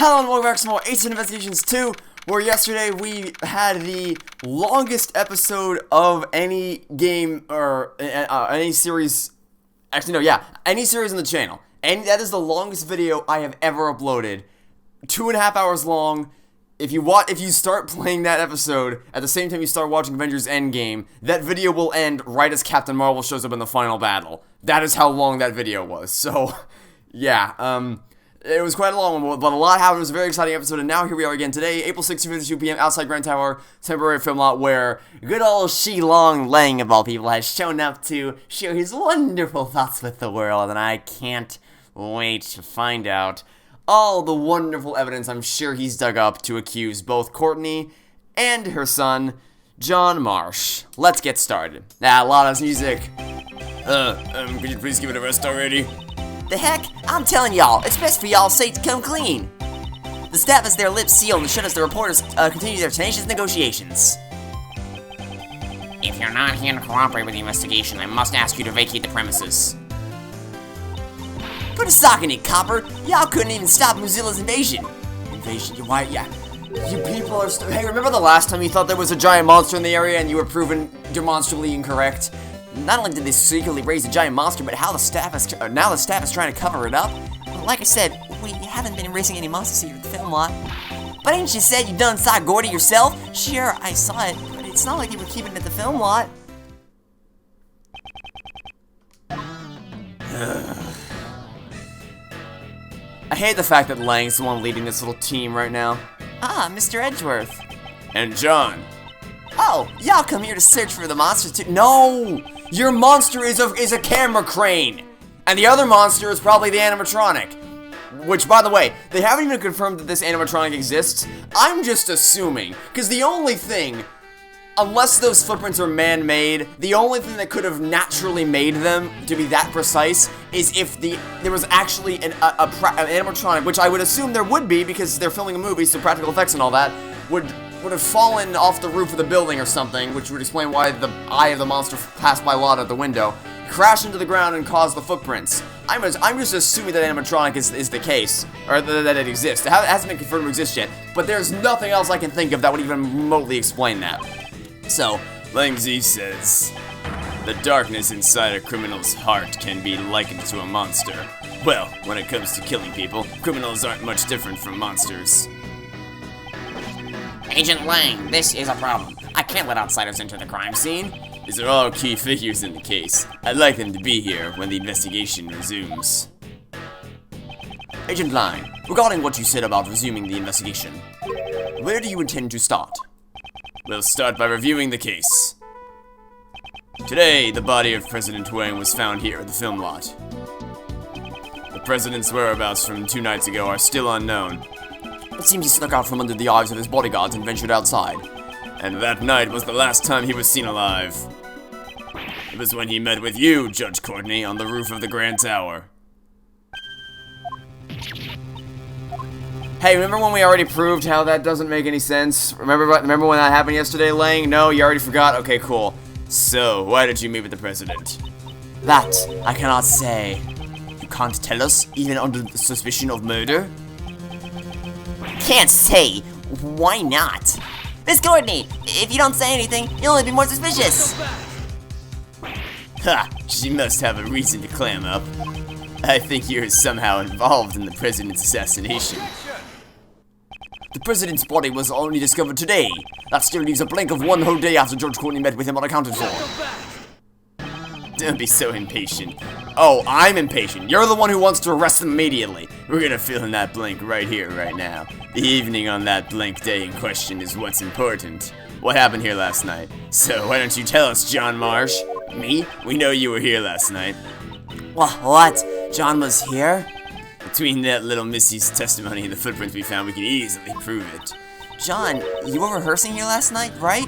Hello and welcome back to more Ace Investigations 2, where yesterday we had the longest episode of any game, or any series, actually no, yeah, any series on the channel. And that is the longest video I have ever uploaded. 2.5 hours long. If you start playing that episode at the same time you start watching Avengers Endgame, that video will end right as Captain Marvel shows up in the final battle. That is how long that video was. So, yeah, it was quite a long one, but a lot happened. It was a very exciting episode, and now here we are again today, April 16th, 2 p.m., outside Grand Tower, temporary film lot, where good old Shi-Long Lang, of all people, has shown up to share his wonderful thoughts with the world, and I can't wait to find out all the wonderful evidence I'm sure he's dug up to accuse both Courtney and her son, John Marsh. Let's get started. A lot of music. Could you please give it a rest already? The heck? I'm telling y'all, it's best for y'all's sake to come clean. The staff has their lips sealed and shut as the reporters continue their tenacious negotiations. If you're not here to cooperate with the investigation, I must ask you to vacate the premises. Put a sock in it, Copper. Y'all couldn't even stop Mozilla's invasion. Why, yeah. You people are hey, remember the last time you thought there was a giant monster in the area and you were proven demonstrably incorrect? Not only did they secretly raise a giant monster, but now the staff is trying to cover it up. Well, like I said, we haven't been erasing any monsters here at the film lot. But ain't you said you done saw Gordy yourself? Sure, I saw it, but it's not like you were keeping it at the film lot. I hate the fact that Lang's the one leading this little team right now. Ah, Mr. Edgeworth. And John. Oh, y'all come here to search for the monsters too? No! Your monster is a camera crane! And the other monster is probably the animatronic. Which, by the way, they haven't even confirmed that this animatronic exists. I'm just assuming. Because the only thing, unless those footprints are man-made, the only thing that could have naturally made them to be that precise is if there was actually an animatronic, which I would assume there would be because they're filming a movie, so practical effects and all that, would have fallen off the roof of the building or something, which would explain why the eye of the monster passed by Lott at the window, crashed into the ground and caused the footprints. I'm just assuming that animatronic is the case, or that it exists. It hasn't been confirmed to exist yet, but there's nothing else I can think of that would even remotely explain that. So, Lang Zi says, the darkness inside a criminal's heart can be likened to a monster. Well, when it comes to killing people, criminals aren't much different from monsters. Agent Lang, this is a problem. I can't let outsiders into the crime scene. These are all key figures in the case. I'd like them to be here when the investigation resumes. Agent Lang, regarding what you said about resuming the investigation, where do you intend to start? We'll start by reviewing the case. Today, the body of President Wang was found here at the film lot. The president's whereabouts from 2 nights ago are still unknown. It seems he snuck out from under the eyes of his bodyguards and ventured outside. And that night was the last time he was seen alive. It was when he met with you, Judge Courtney, on the roof of the Grand Tower. Hey, remember when we already proved how that doesn't make any sense? Remember when that happened yesterday, Lang? No, you already forgot? Okay, cool. So, why did you meet with the president? That, I cannot say. You can't tell us, even under the suspicion of murder? Can't say. Why not? Miss Courtney, if you don't say anything, you'll only be more suspicious. Ha! She must have a reason to clam up. I think you're somehow involved in the president's assassination. The president's body was only discovered today. That still leaves a blank of 1 whole day after George Courtney met with him unaccounted for. Don't be so impatient. Oh, I'm impatient. You're the one who wants to arrest him immediately. We're gonna fill in that blank right here, right now. The evening on that blank day in question is what's important. What happened here last night? So why don't you tell us, John Marsh? Me? We know you were here last night. What? John was here? Between that little missy's testimony and the footprints we found, we can easily prove it. John, you were rehearsing here last night, right?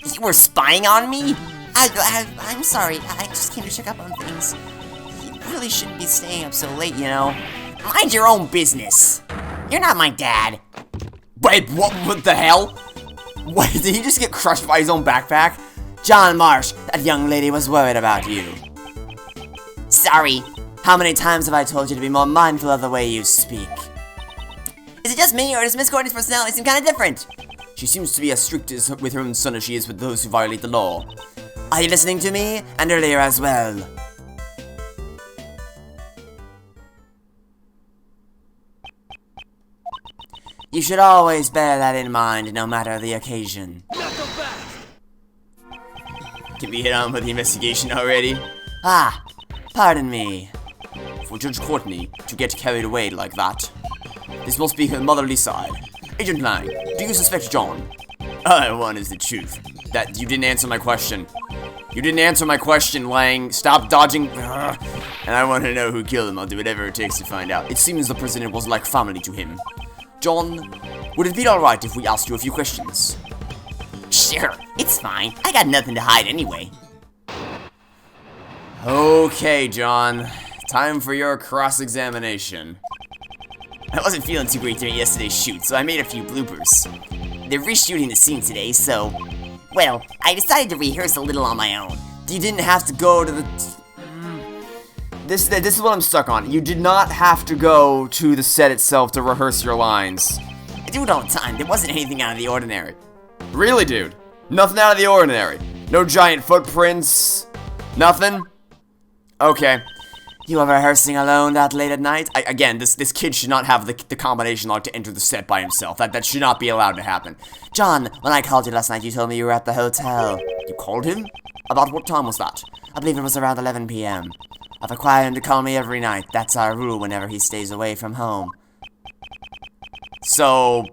You were spying on me? I'm sorry, I just came to check up on things. You really shouldn't be staying up so late, you know. Mind your own business. You're not my dad. Wait, what the hell? Wait, did he just get crushed by his own backpack? John Marsh, that young lady was worried about you. Sorry. How many times have I told you to be more mindful of the way you speak? it just me, or does Miss Courtney's personality seem kind of different? She seems to be as strict with her own son as she is with those who violate the law. Are you listening to me? And earlier as well. You should always bear that in mind, no matter the occasion. Can we hit on with the investigation already? Ah, pardon me. For Judge Courtney to get carried away like that. This must be her motherly side. Agent Lang, do you suspect John? All I want is the truth. That you didn't answer my question. You didn't answer my question, Lang. Stop dodging. And I want to know who killed him. I'll do whatever it takes to find out. It seems the president was like family to him. John, would it be alright if we asked you a few questions? Sure, it's fine. I got nothing to hide anyway. Okay, John. Time for your cross-examination. I wasn't feeling too great during yesterday's shoot, so I made a few bloopers. They're reshooting the scene today, so... Well, I decided to rehearse a little on my own. You didn't have to go to the... This is what I'm stuck on. You did not have to go to the set itself to rehearse your lines. I do it all the time. There wasn't anything out of the ordinary. Really, dude? Nothing out of the ordinary? No giant footprints? Nothing? Okay. You were rehearsing alone that late at night? Again, this kid should not have the combination lock to enter the set by himself. That should not be allowed to happen. John, when I called you last night, you told me you were at the hotel. You called him? About what time was that? I believe it was around 11 p.m. I've required him to call me every night. That's our rule whenever he stays away from home. So...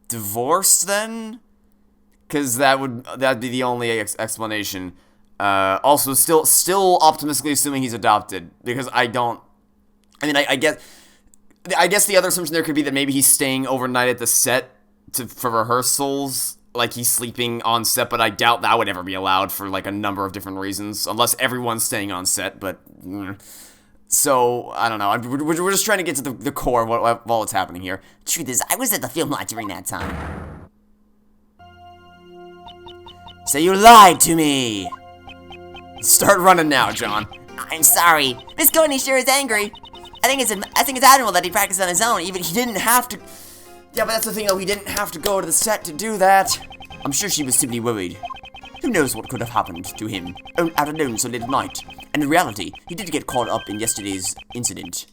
divorced, then? Because that'd be the only explanation. Also, still optimistically assuming he's adopted, because I guess the other assumption there could be that maybe he's staying overnight at the set for rehearsals, like he's sleeping on set, but I doubt that would ever be allowed for like a number of different reasons, unless everyone's staying on set, but... So, I don't know, we're just trying to get to the core of what's happening here. Truth is, I was at the film lot during that time. So you lied to me! Start running now, John. I'm sorry. Miss Courtney sure is angry. I think it's admirable that he practiced on his own, even he didn't have to... Yeah, but that's the thing, though, he didn't have to go to the set to do that. I'm sure she was simply worried. Who knows what could have happened to him, out alone so late at night. And in reality, he did get caught up in yesterday's incident.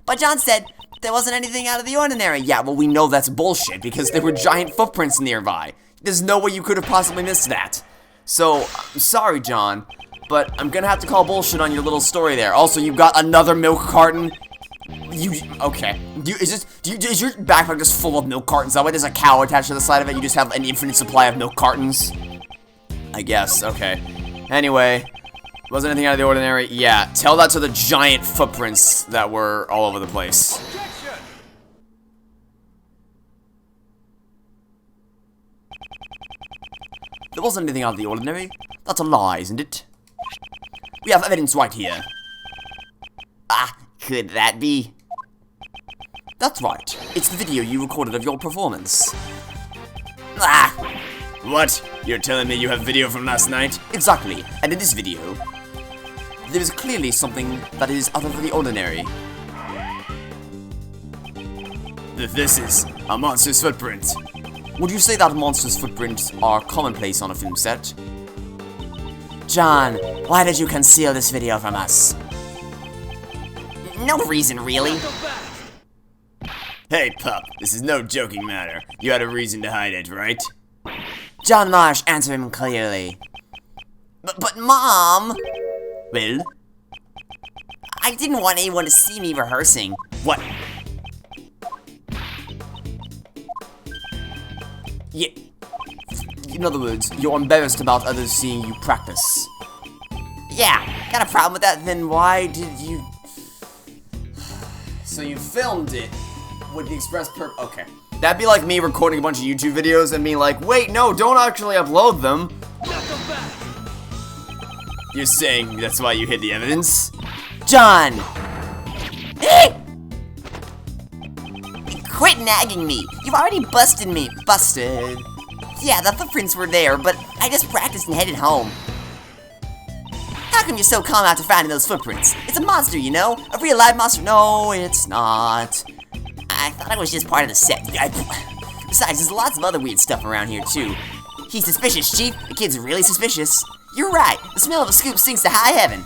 But John said there wasn't anything out of the ordinary. Yeah, well, we know that's bullshit, because there were giant footprints nearby. There's no way you could have possibly missed that. So, I'm sorry, John, but I'm gonna have to call bullshit on your little story there. Also, you've got another milk carton. Okay. Is your backpack just full of milk cartons? That way there's a cow attached to the side of it, you just have an infinite supply of milk cartons? I guess, okay. Anyway, wasn't anything out of the ordinary? Yeah, tell that to the giant footprints that were all over the place. Objection! There wasn't anything out of the ordinary. That's a lie, isn't it? We have evidence right here. Ah, could that be? That's right. It's the video you recorded of your performance. Ah! What? You're telling me you have video from last night? Exactly. And in this video, there is clearly something that is out of the ordinary. This is a monster's footprint. Would you say that monster's footprints are commonplace on a film set? John, why did you conceal this video from us? No reason, really. Hey, pup, this is no joking matter. You had a reason to hide it, right? John Marsh, answer him clearly. But Mom! Well? I didn't want anyone to see me rehearsing. What? Yeah. In other words, you're embarrassed about others seeing you practice. Yeah, got a problem with that? Then why did you... So you filmed it with the express okay. That'd be like me recording a bunch of YouTube videos and being like, wait, no, don't actually upload them. You're saying that's why you hid the evidence? John! Quit nagging me! You've already busted me. Busted? Yeah, the footprints were there, but I just practiced and headed home. How come you're so calm after finding those footprints? It's a monster, you know? A real live monster. No, it's not. I thought I was just part of the set. Besides, there's lots of other weird stuff around here, too. He's suspicious, Chief. The kid's really suspicious. You're right. The smell of a scoop stinks to high heaven.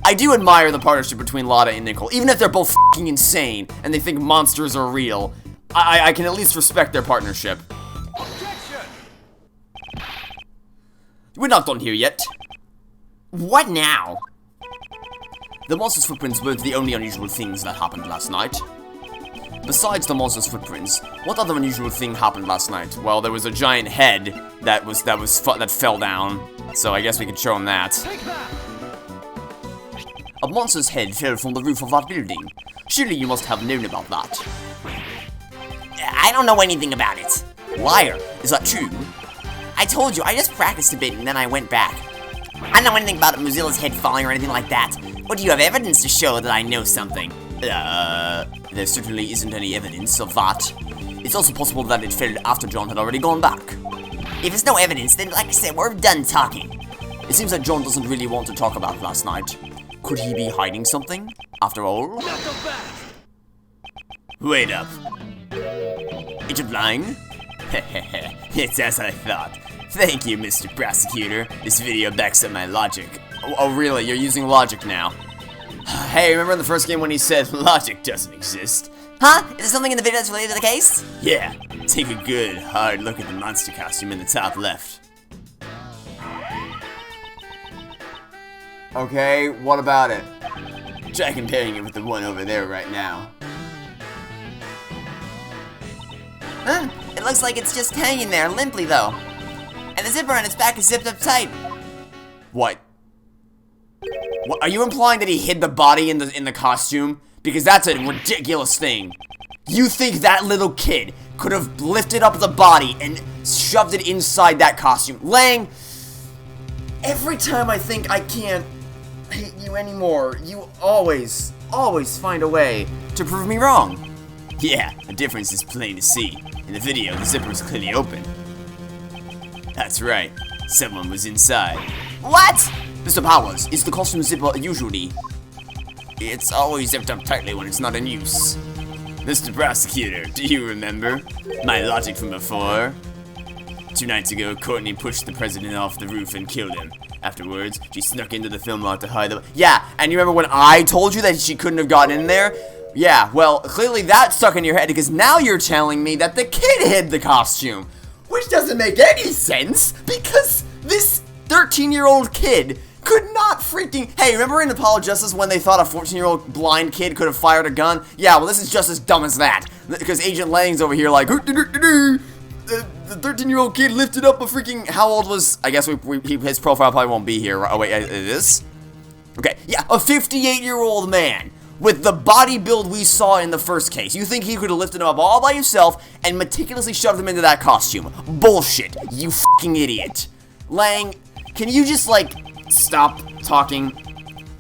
I do admire the partnership between Lotta and Nickel. Even if they're both f***ing insane and they think monsters are real, I can at least respect their partnership. Objection! We're not done here yet. What now? The monster's footprints weren't the only unusual things that happened last night. Besides the monster's footprints, what other unusual thing happened last night? Well, there was a giant head that fell down, so I guess we could show him that. Take that! A monster's head fell from the roof of that building. Surely you must have known about that. I don't know anything about it. Liar, is that true? I told you, I just practiced a bit and then I went back. I don't know anything about Mozilla's head falling or anything like that. But do you have evidence to show that I know something? There certainly isn't any evidence of that. It's also possible that it fell after John had already gone back. If there's no evidence, then like I said, we're done talking. It seems that John doesn't really want to talk about last night. Could he be hiding something, after all? Wait up. Is it lying? It's as I thought. Thank you, Mr. Prosecutor. This video backs up my logic. Oh, really? You're using logic now? Hey, remember in the first game when he said logic doesn't exist? Huh? Is there something in the video that's related to the case? Yeah. Take a good, hard look at the monster costume in the top left. Okay, what about it? Try comparing it with the one over there right now. Huh? It looks like it's just hanging there, limply though. And the zipper on its back is zipped up tight. What? What? Are you implying that he hid the body in the costume? Because that's a ridiculous thing. You think that little kid could have lifted up the body and shoved it inside that costume? Lang, every time I think I can't hate you anymore, you always find a way to prove me wrong. Yeah, the difference is plain to see. In the video, the zipper is clearly open. That's right, someone was inside. What? Mr. Powers, is the costume zipper usually? It's always zipped up tightly when it's not in use. Mr. Prosecutor, do you remember my logic from before? 2 nights ago, Courtney pushed the president off the roof and killed him. Afterwards, she snuck into the film lot to hide the— Yeah, and you remember when I told you that she couldn't have gotten in there? Yeah, well, clearly that stuck in your head because now you're telling me that the kid hid the costume. Which doesn't make any sense because this 13-year-old kid could not freaking— Hey, remember in Apollo Justice when they thought a 14-year-old blind kid could have fired a gun? Yeah, well, this is just as dumb as that. Because Agent Lang's over here like— The 13-year-old kid lifted up a freaking— How old was— I guess his profile probably won't be here. Oh, wait, it is? Okay, yeah, a 58-year-old man with the body build we saw in the first case. You think he could have lifted him up all by himself and meticulously shoved him into that costume? Bullshit, you fucking idiot. Lang, can you just, like, stop talking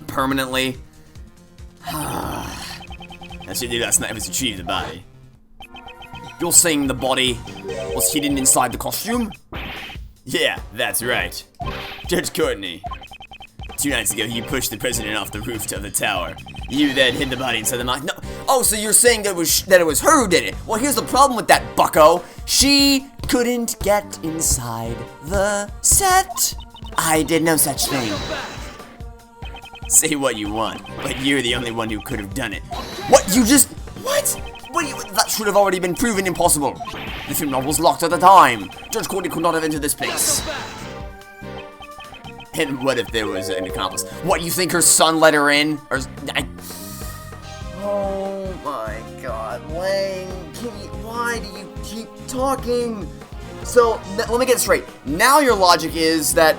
permanently? That's what you did last night was retrieve the body. You're saying the body was hidden inside the costume? Yeah, that's right. Judge Courtney. 2 nights ago, you pushed the president off the roof of the tower. You then hid the body inside the mine. No. Oh, so you're saying that it was her who did it? Well, here's the problem with that bucko. She couldn't get inside the set. I did no such thing. Say what you want, but you're the only one who could have done it. What? You just— What? That should have already been proven impossible. The film lot was locked at the time. Judge Courtney could not have entered this place. And what if there was an accomplice? What, you think her son let her in? Or— Oh my god, Lang, why do you keep talking? So, let me get it straight. Now your logic is that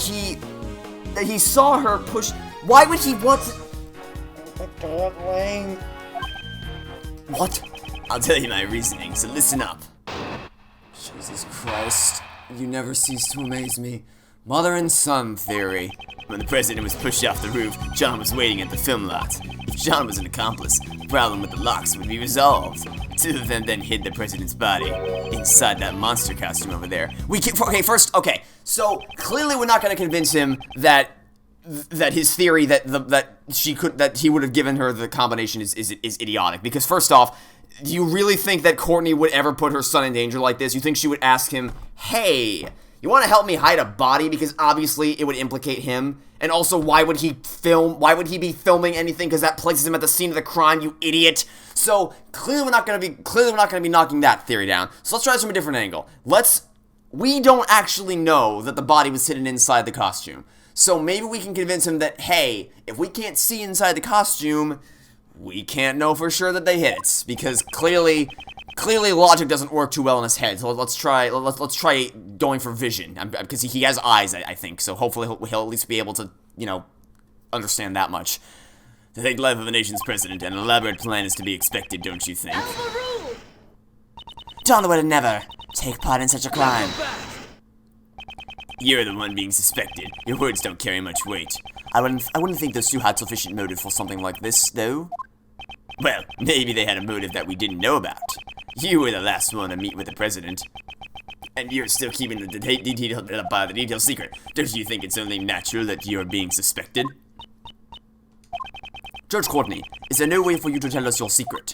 he saw her push— Why would he want to— Oh my god, Lang. What? I'll tell you my reasoning, so listen up. Jesus Christ, you never cease to amaze me. Mother and son theory. When the president was pushed off the roof, John was waiting at the film lot. If John was an accomplice, the problem with the locks would be resolved. The 2 of them then hid the president's body inside that monster costume over there. Okay, so clearly we're not going to convince him that his theory that he would have given her the combination is idiotic. Because first off, do you really think that Courtney would ever put her son in danger like this? You think she would ask him, hey, you want to help me hide a body? Because obviously it would implicate him. And also, why would he be filming anything? Because that places him at the scene of the crime, you idiot. So clearly we're not gonna be knocking that theory down. So let's try this from a different angle. We don't actually know that the body was hidden inside the costume. So maybe we can convince him that, hey, if we can't see inside the costume, we can't know for sure that they hid it. Because clearly logic doesn't work too well in his head. So let's try going for vision. Because he has eyes, I think. So hopefully he'll at least be able to, understand that much. To take life of a nation's president, an elaborate plan is to be expected, don't you think? John would never take part in such a crime. You're the one being suspected. Your words don't carry much weight. I wouldn't think those two had sufficient motive for something like this, though. Well, maybe they had a motive that we didn't know about. You were the last one to meet with the president. And you're still keeping the detail secret. Don't you think it's only natural that you're being suspected? Judge Courtney, is there no way for you to tell us your secret?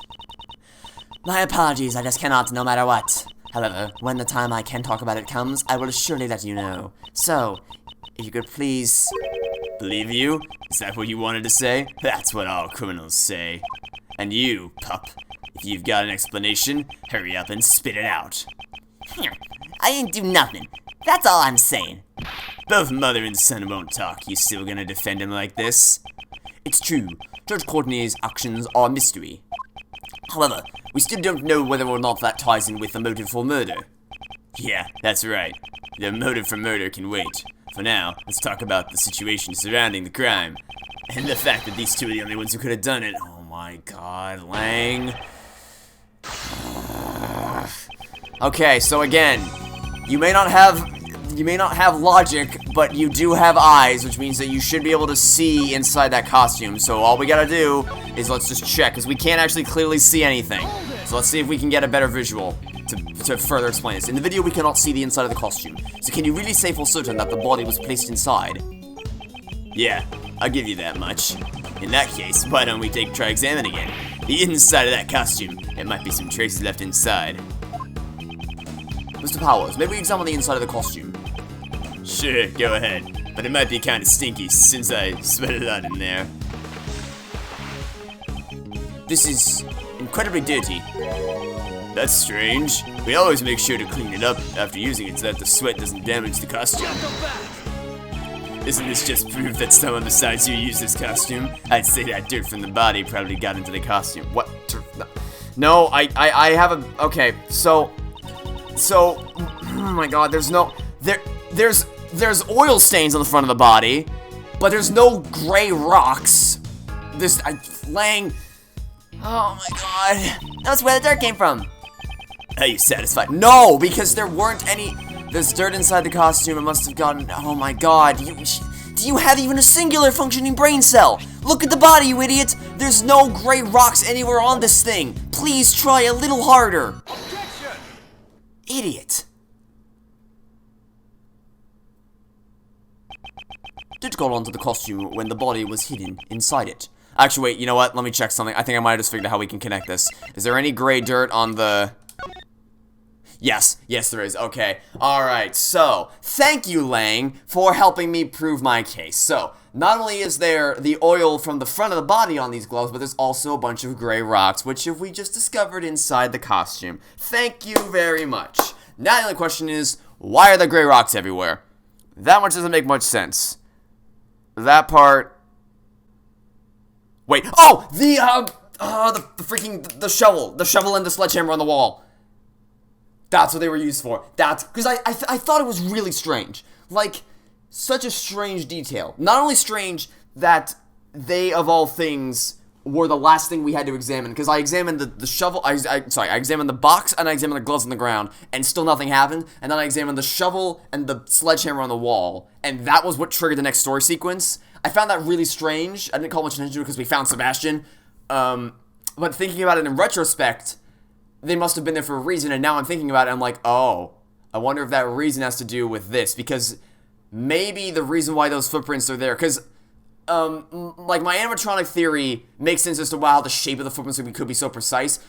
My apologies, I just cannot, no matter what. However, when the time I can talk about it comes, I will surely let you know. So, if you could please... Believe you? Is that what you wanted to say? That's what all criminals say. And you, pup, if you've got an explanation, hurry up and spit it out. I didn't do nothing. That's all I'm saying. Both mother and son won't talk. You still gonna defend him like this? It's true. Judge Courtney's actions are a mystery. However, we still don't know whether or not that ties in with the motive for murder. Yeah, that's right. The motive for murder can wait. For now, let's talk about the situation surrounding the crime. And the fact that these two are the only ones who could have done it. Oh my god, Lang. Okay, so again, you may not have logic, but you do have eyes, which means that you should be able to see inside that costume. So all we gotta do is let's just check, because we can't actually clearly see anything. So let's see if we can get a better visual to further explain this. In the video, we cannot see the inside of the costume. So can you really say for certain that the body was placed inside? Yeah, I'll give you that much. In that case, why don't we try examining it? The inside of that costume. There might be some traces left inside. Mr. Powers, may we examine the inside of the costume? Sure, go ahead. But it might be kind of stinky since I sweat a lot in there. This is incredibly dirty. That's strange. We always make sure to clean it up after using it so that the sweat doesn't damage the costume. Isn't this just proof that someone besides you used this costume? I'd say that dirt from the body probably got into the costume. What? No, I have a... Okay, so, oh my god, there's oil stains on the front of the body, but there's no gray rocks. Lang... Oh my god. That's where the dirt came from. Are you satisfied? No, because there weren't any... There's dirt inside the costume. It must have gotten... Oh my god. Do you have even a singular functioning brain cell? Look at the body, you idiot. There's no gray rocks anywhere on this thing. Please try a little harder. Objection! Idiot. Did go onto the costume when the body was hidden inside it. Actually, wait, you know what? Let me check something. I think I might have just figured out how we can connect this. Is there any gray dirt on the... Yes, there is. Okay. Alright, so, thank you, Lang, for helping me prove my case. So, not only is there the oil from the front of the body on these gloves, but there's also a bunch of gray rocks, which we just discovered inside the costume. Thank you very much. Now the only question is, why are there gray rocks everywhere? That much doesn't make much sense. That part... Wait, oh! The shovel and the sledgehammer on the wall. That's what they were used for. That's, because I thought it was really strange. Like, such a strange detail. Not only strange that they, of all things, were the last thing we had to examine, because I examined the shovel, I examined the box, and I examined the gloves on the ground, and still nothing happened, and then I examined the shovel and the sledgehammer on the wall, and that was what triggered the next story sequence. I found that really strange. I didn't call much attention to it because we found Sebastian, but thinking about it in retrospect, they must have been there for a reason, and now I'm thinking about it, I'm like, oh, I wonder if that reason has to do with this, because maybe the reason why those footprints are there, because, like, my animatronic theory makes sense as to how the shape of the footprints could be so precise,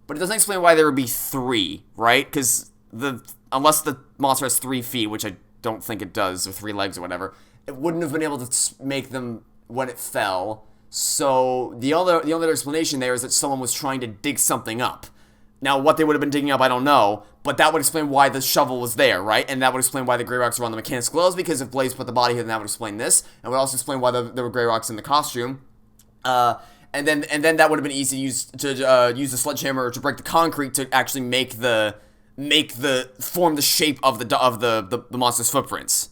But it doesn't explain why there would be 3, right? Because unless the monster has 3 feet, which I don't think it does, or 3 legs or whatever, it wouldn't have been able to make them when it fell. So the only explanation there is that someone was trying to dig something up. Now, what they would have been digging up, I don't know, but that would explain why the shovel was there, right? And that would explain why the gray rocks were on the mechanic's gloves, because if Blaze put the body here, then that would explain this, and would also explain why there were gray rocks in the costume. And then that would have been easy to use the sledgehammer to break the concrete to actually form the shape of the monster's footprints.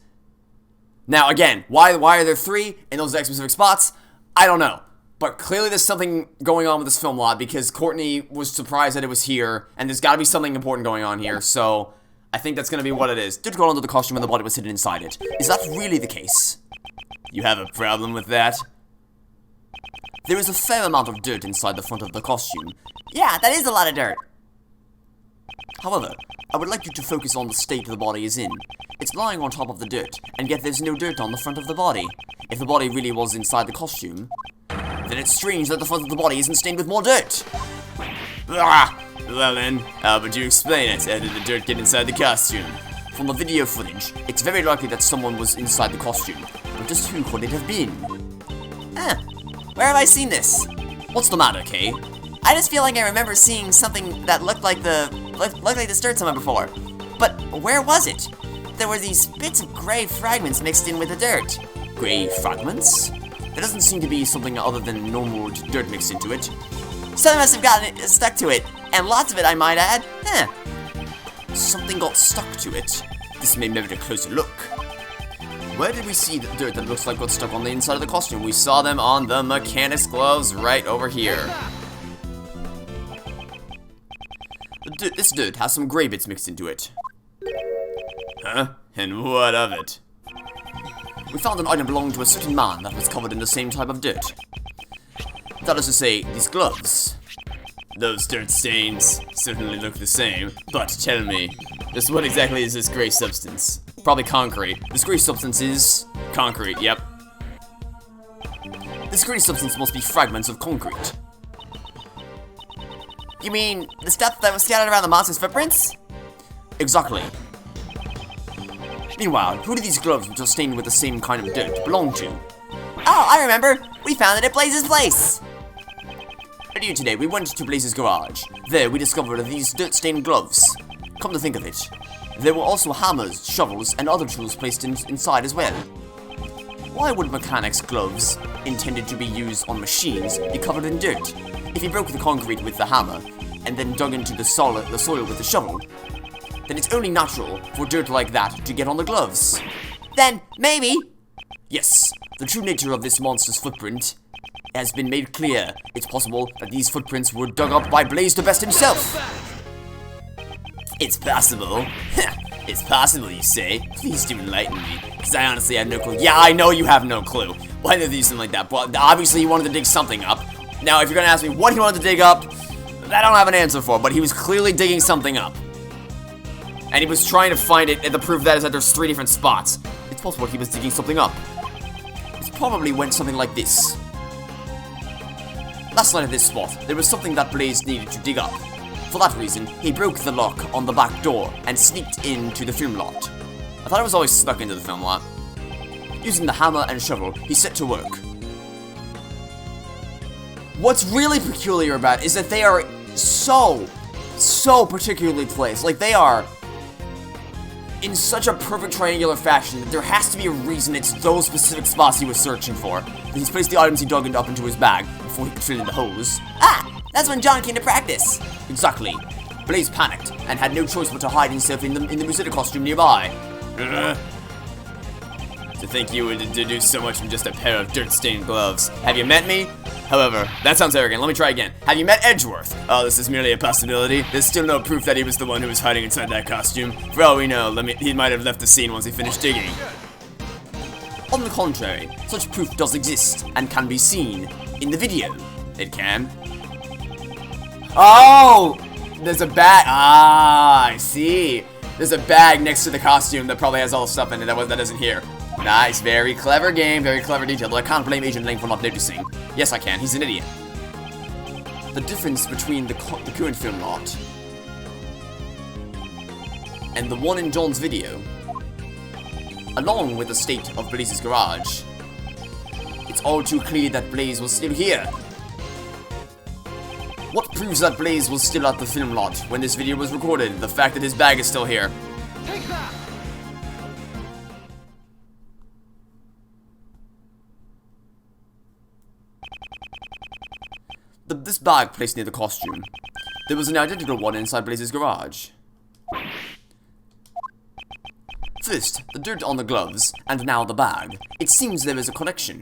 Now, again, why are there 3 in those specific spots? I don't know. But clearly there's something going on with this film lot, because Courtney was surprised that it was here, and there's got to be something important going on here, so I think that's going to be what it is. Did crawl under the costume and the body was hidden inside it. Is that really the case? You have a problem with that? There is a fair amount of dirt inside the front of the costume. Yeah, that is a lot of dirt. However, I would like you to focus on the state the body is in. It's lying on top of the dirt, and yet there's no dirt on the front of the body. If the body really was inside the costume, then it's strange that the front of the body isn't stained with more dirt. Well then, how would you explain it? How did the dirt get inside the costume? From the video footage, it's very likely that someone was inside the costume, but just who could it have been? Where have I seen this? What's the matter, Kay? I just feel like I remember seeing something that looked like this dirt somewhere before. But where was it? There were these bits of gray fragments mixed in with the dirt. Gray fragments? There doesn't seem to be something other than normal dirt mixed into it. Something must have gotten stuck to it, and lots of it, I might add. Something got stuck to it. This may merit a closer look. Where did we see the dirt that looks like got stuck on the inside of the costume? We saw them on the mechanic's gloves right over here. This dirt has some gray bits mixed into it. Huh? And what of it? We found an item belonging to a certain man that was covered in the same type of dirt. That is to say, these gloves. Those dirt stains certainly look the same, but tell me, just what exactly is this gray substance? Probably concrete. This gray substance is concrete, yep. This gray substance must be fragments of concrete. You mean the stuff that was scattered around the monster's footprints? Exactly. Meanwhile, who do these gloves, which are stained with the same kind of dirt, belong to? Oh, I remember! We found it at Blaze's place! Earlier today, we went to Blaze's garage. There, we discovered these dirt-stained gloves. Come to think of it, there were also hammers, shovels, and other tools placed inside as well. Why would mechanics' gloves, intended to be used on machines, be covered in dirt? If he broke the concrete with the hammer, and then dug into the soil with the shovel, then it's only natural for dirt like that to get on the gloves. Then, maybe... Yes, the true nature of this monster's footprint has been made clear. It's possible that these footprints were dug up by Blaze the Best himself. It's possible. It's possible, you say? Please do enlighten me, because I honestly have no clue. Yeah, I know you have no clue. Why did they do something like that? Well, obviously he wanted to dig something up. Now, if you're gonna ask me what he wanted to dig up, I don't have an answer for, but he was clearly digging something up. And he was trying to find it, and the proof of that is that there's 3 different spots. It's possible he was digging something up. It probably went something like this. Last night at this spot, there was something that Blaze needed to dig up. For that reason, he broke the lock on the back door and sneaked into the film lot. I thought it was always stuck into the film lot. Using the hammer and shovel, he set to work. What's really peculiar about it is that they are so particularly placed. Like, they are in such a perfect triangular fashion that there has to be a reason it's those specific spots he was searching for. He's placed the items he dug up into his bag before he could fill in the hose. Ah! That's when John came to practice. Exactly. Blaze panicked and had no choice but to hide himself in the Musetta costume nearby. To think you would do so much from just a pair of dirt-stained gloves. Have you met me? However, that sounds arrogant. Let me try again. Have you met Edgeworth? Oh, this is merely a possibility. There's still no proof that he was the one who was hiding inside that costume. For all we know, he might have left the scene once he finished digging. On the contrary, such proof does exist and can be seen in the video. It can. Oh! There's a bag. Ah, I see. There's a bag next to the costume that probably has all the stuff in it that isn't here. Nice, very clever game, very clever detail, though I can't blame Agent Lang for not noticing. Yes, I can, he's an idiot. the difference between the current film art and the one in John's video, along with the state of Blaze's garage, it's all too clear that Blaze was still here. What proves that Blaze was still at the film lot when this video was recorded? The fact that his bag is still here. Take that! This bag placed near the costume. There was an identical one inside Blaze's garage. First, the dirt on the gloves, and now the bag. It seems there is a connection.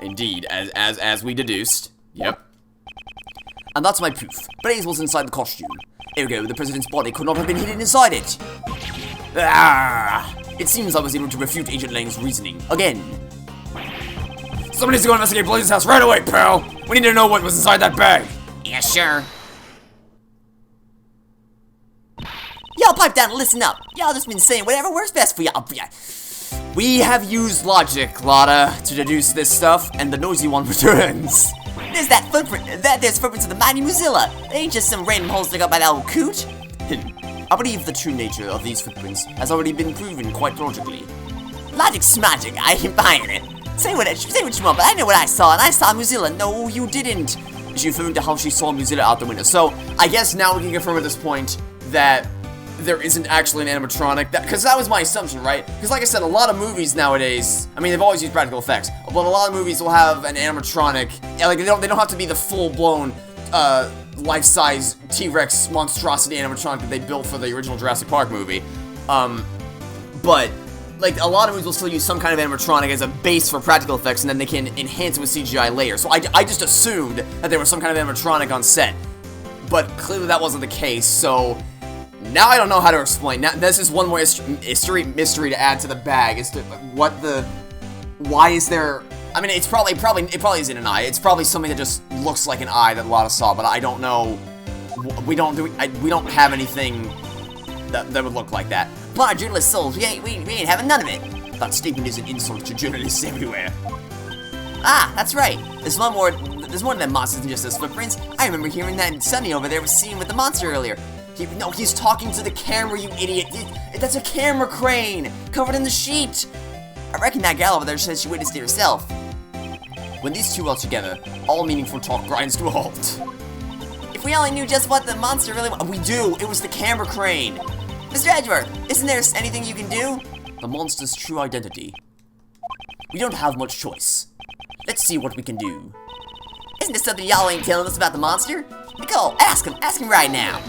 Indeed, as we deduced. Yep. And that's my proof. Blaze was inside the costume. Ergo, the president's body could not have been hidden inside it. Ah! It seems I was able to refute Agent Lang's reasoning. Again. Somebody needs to go investigate Blaze's house right away, pal! We need to know what was inside that bag! Yeah, sure. Y'all pipe down and listen up. Y'all just been saying whatever works best for y'all. We have used logic, Lotta, to deduce this stuff, and the noisy one returns. There's that footprint. There's footprints of the mighty Mozilla. They ain't just some random holes dug up by that old coot. I believe the true nature of these footprints has already been proven quite logically. Logic's magic. I ain't buying it. Say what you want, but I know what I saw, and I saw Mozilla. No, you didn't. She referring to how she saw Mozilla out the window. So, I guess now we can confirm at this point that there isn't actually an animatronic. Because that was my assumption, right? Because like I said, a lot of movies nowadays, I mean, they've always used practical effects, but a lot of movies will have an animatronic. Yeah, like, they don't have to be the full-blown, life-size T-Rex monstrosity animatronic that they built for the original Jurassic Park movie. But like, a lot of movies will still use some kind of animatronic as a base for practical effects, and then they can enhance it with CGI later. So I just assumed that there was some kind of animatronic on set. But clearly that wasn't the case, so now I don't know how to explain. Now, this is one more mystery to add to the bag, as to why is there... I mean, it probably isn't an eye. It's probably something that just looks like an eye that Lotta saw, but I don't know. We don't have anything that would look like that. But our journalist souls, we ain't having none of it. That statement is an insult to journalists everywhere. Ah, that's right. There's more than that monsters than just those footprints. I remember hearing that Sonny over there was seen with the monster earlier. He's talking to the camera, you idiot. That's a camera crane, covered in the sheet. I reckon that gal over there said she witnessed it herself. When these two are together, all meaningful talk grinds to a halt. If we only knew just what the monster really was. We do! It was the camera crane! Mr. Edgeworth, isn't there anything you can do? The monster's true identity. We don't have much choice. Let's see what we can do. Isn't there something y'all ain't telling us about the monster? Nicole, ask him right now.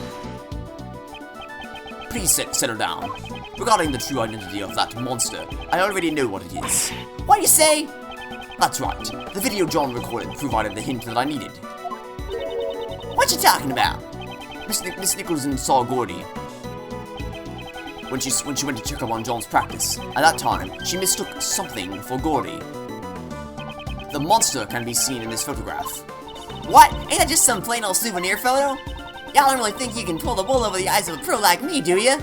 Please settle down. Regarding the true identity of that monster, I already know what it is. What do you say? That's right. The video John recorded provided the hint that I needed. What you talking about? Miss Nicholson saw Gordy when she went to check up on John's practice. At that time, she mistook something for Gordy. The monster can be seen in this photograph. What? Ain't that just some plain old souvenir photo? Y'all don't really think you can pull the wool over the eyes of a pro like me, do ya?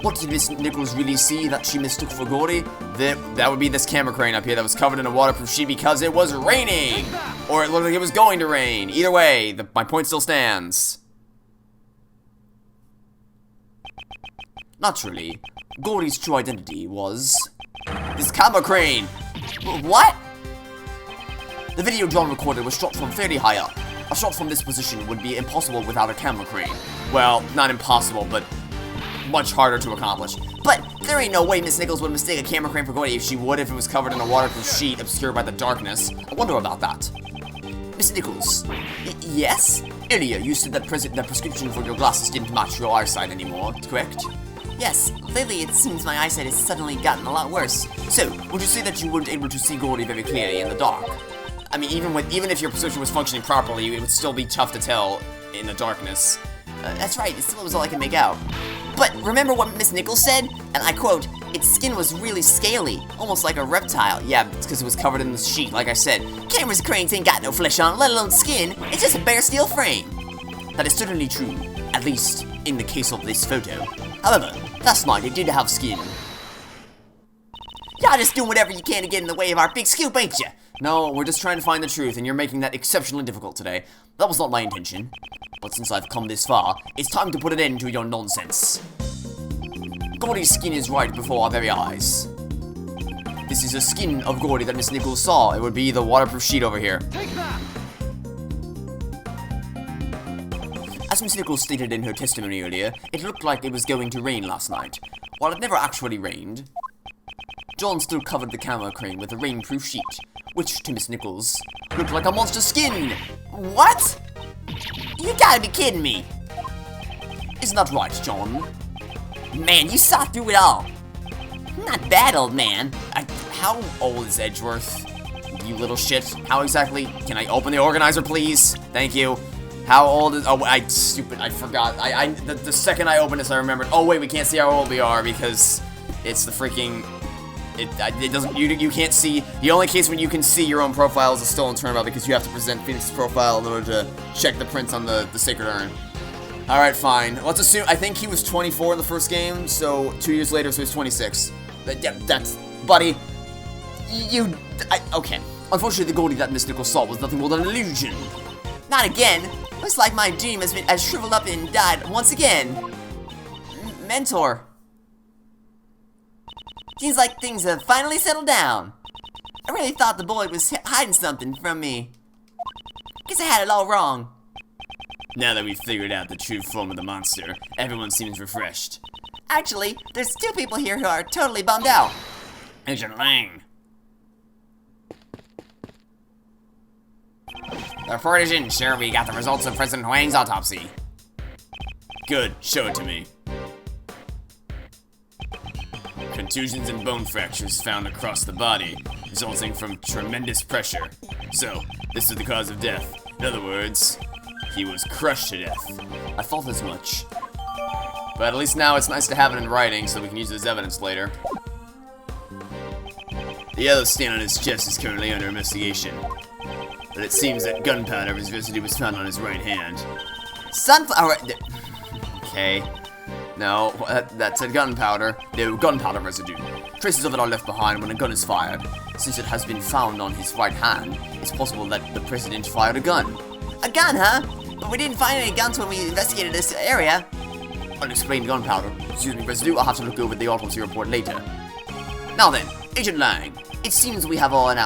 What did Miss Nichols really see that she mistook for Gordy? That would be this camera crane up here that was covered in a waterproof sheet because it was raining! Or it looked like it was going to rain. Either way, my point still stands. Naturally, Gordy's true identity was this camera crane. What? The video John recorded was shot from fairly high up. A shot from this position would be impossible without a camera crane. Well, not impossible, but much harder to accomplish. But there ain't no way Miss Nichols would mistake a camera crane for Gordy. If she would, if it was covered in a waterproof sheet obscured by the darkness. I wonder about that. Miss Nichols. Yes? Earlier, you said that prescription for your glasses didn't match your eyesight anymore, correct? Yes, lately it seems my eyesight has suddenly gotten a lot worse. So, would you say that you weren't able to see Gordy very clearly in the dark? I mean, even if your prescription was functioning properly, it would still be tough to tell in the darkness. That's right, it still was all I can make out. But remember what Miss Nichols said? And I quote, its skin was really scaly, almost like a reptile. Yeah, it's because it was covered in the sheet, like I said. Cameras and cranes ain't got no flesh on it, let alone skin. It's just a bare steel frame. That is certainly true, at least in the case of this photo. However, last night it did have skin. Y'all just doing whatever you can to get in the way of our big scoop, ain't ya? No, we're just trying to find the truth, and you're making that exceptionally difficult today. That was not my intention. But since I've come this far, it's time to put an end to your nonsense. Gordy's skin is right before our very eyes. This is the skin of Gordy that Miss Nichols saw. It would be the waterproof sheet over here. Take that! As Miss Nichols stated in her testimony earlier, it looked like it was going to rain last night. While it never actually rained, John still covered the camera crane with a rainproof sheet, which, to Miss Nichols, looked like a monster skin. What? You gotta be kidding me. Isn't that right, John? Man, you saw through it all. Not bad, old man. How old is Edgeworth? You little shit. How exactly? Can I open the organizer, please? Thank you. How old is... Oh, I forgot. The second I opened this, I remembered. Oh, wait, we can't see how old we are because it's the freaking... It doesn't... You can't see... The only case when you can see your own profile is a stolen turnabout because you have to present Phoenix's profile in order to check the prints on the Sacred Urn. Alright, fine. Let's assume... I think he was 24 in the first game, so 2 years later, so he's 26. That's... Buddy... Okay. Unfortunately, the Goldie that Miss Nichols saw was nothing more than an illusion. Not again. Looks like my dream has shriveled up and died once again. Mentor. Seems like things have finally settled down. I really thought the boy was hiding something from me. Guess I had it all wrong. Now that we've figured out the true form of the monster, everyone seems refreshed. Actually, there's two people here who are totally bummed out. Agent Lang. The report is in, sir. We got the results of President Huang's autopsy. Good, show it to me. Contusions and bone fractures found across the body, resulting from tremendous pressure. So, this is the cause of death. In other words, he was crushed to death. I thought as much. But at least now it's nice to have it in writing so we can use it as evidence later. The yellow stain on his chest is currently under investigation. But it seems that gunpowder of his residue was found on his right hand. Sunflower. Okay. No, that said gunpowder. No, gunpowder residue. Traces of it are left behind when a gun is fired. Since it has been found on his right hand, it's possible that the president fired a gun. A gun, huh? But we didn't find any guns when we investigated this area. Unexplained gunpowder. Excuse me, residue. I'll have to look over the autopsy report later. Now then, Agent Lang. It seems we have our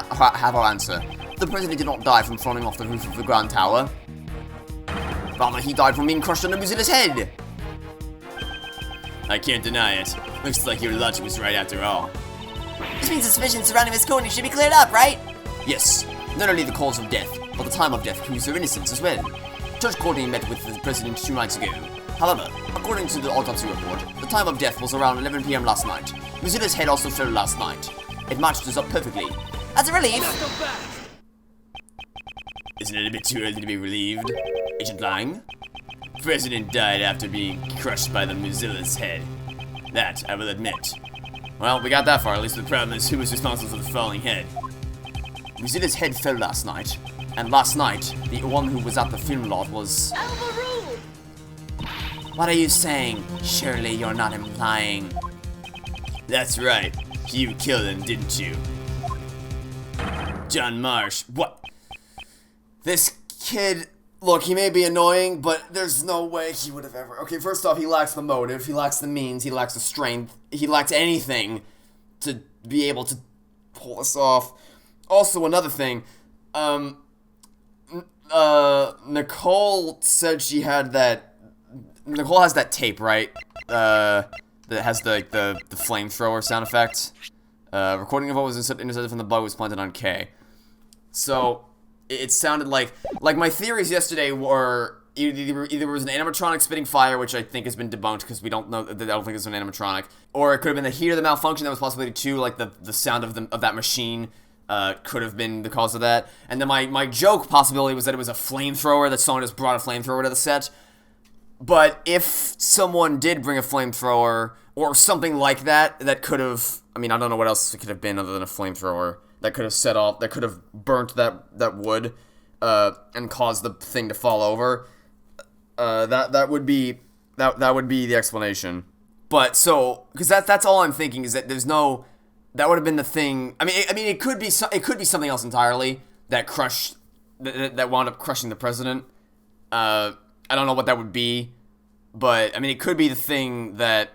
answer. The president did not die from falling off the roof of the Grand Tower. Rather, he died from being crushed under Mozilla's head. I can't deny it. Looks like your logic was right after all. This means the suspicion surrounding Miss Courtney should be cleared up, right? Yes. Not only the cause of death, but the time of death proves her innocence as well. Judge Courtney met with the president 2 nights ago. However, according to the autopsy report, the time of death was around 11 PM last night. Mozilla's head also fell last night. It matched us up perfectly. That's a relief. Isn't it a bit too early to be relieved, Agent Lang? The president died after being crushed by the Mozilla's head. That, I will admit. Well, we got that far. At least the problem is who was responsible for the falling head. Mozilla's head fell last night. And last night, the one who was at the film lot was... What are you saying? Surely you're not implying... That's right. You killed him, didn't you? John Marsh. What? This kid... Look, he may be annoying, but there's no way he would have ever... Okay, first off, he lacks the motive, he lacks the means, he lacks the strength, he lacks anything to be able to pull this off. Also, another thing, Nicole said she had that... Nicole has that tape, right? That has the flamethrower sound effect. Recording of what was intercepted from the bug was planted on K. So... It sounded like my theories yesterday were either it was an animatronic spitting fire, which I think has been debunked because we don't know. I don't think it's an animatronic, or it could have been the heat of the malfunction. That was possibility too. Like the sound of that machine could have been the cause of that. And then my joke possibility was that it was a flamethrower. That someone just brought a flamethrower to the set. But if someone did bring a flamethrower or something like that, that could have. I mean, I don't know what else it could have been other than a flamethrower. That could have set off, that could have burnt that wood, and caused the thing to fall over. That would be the explanation. But so, because that's all I'm thinking is that there's no That would have been the thing. I mean, it could be something else entirely that that wound up crushing the president. I don't know what that would be, but I mean, it could be the thing that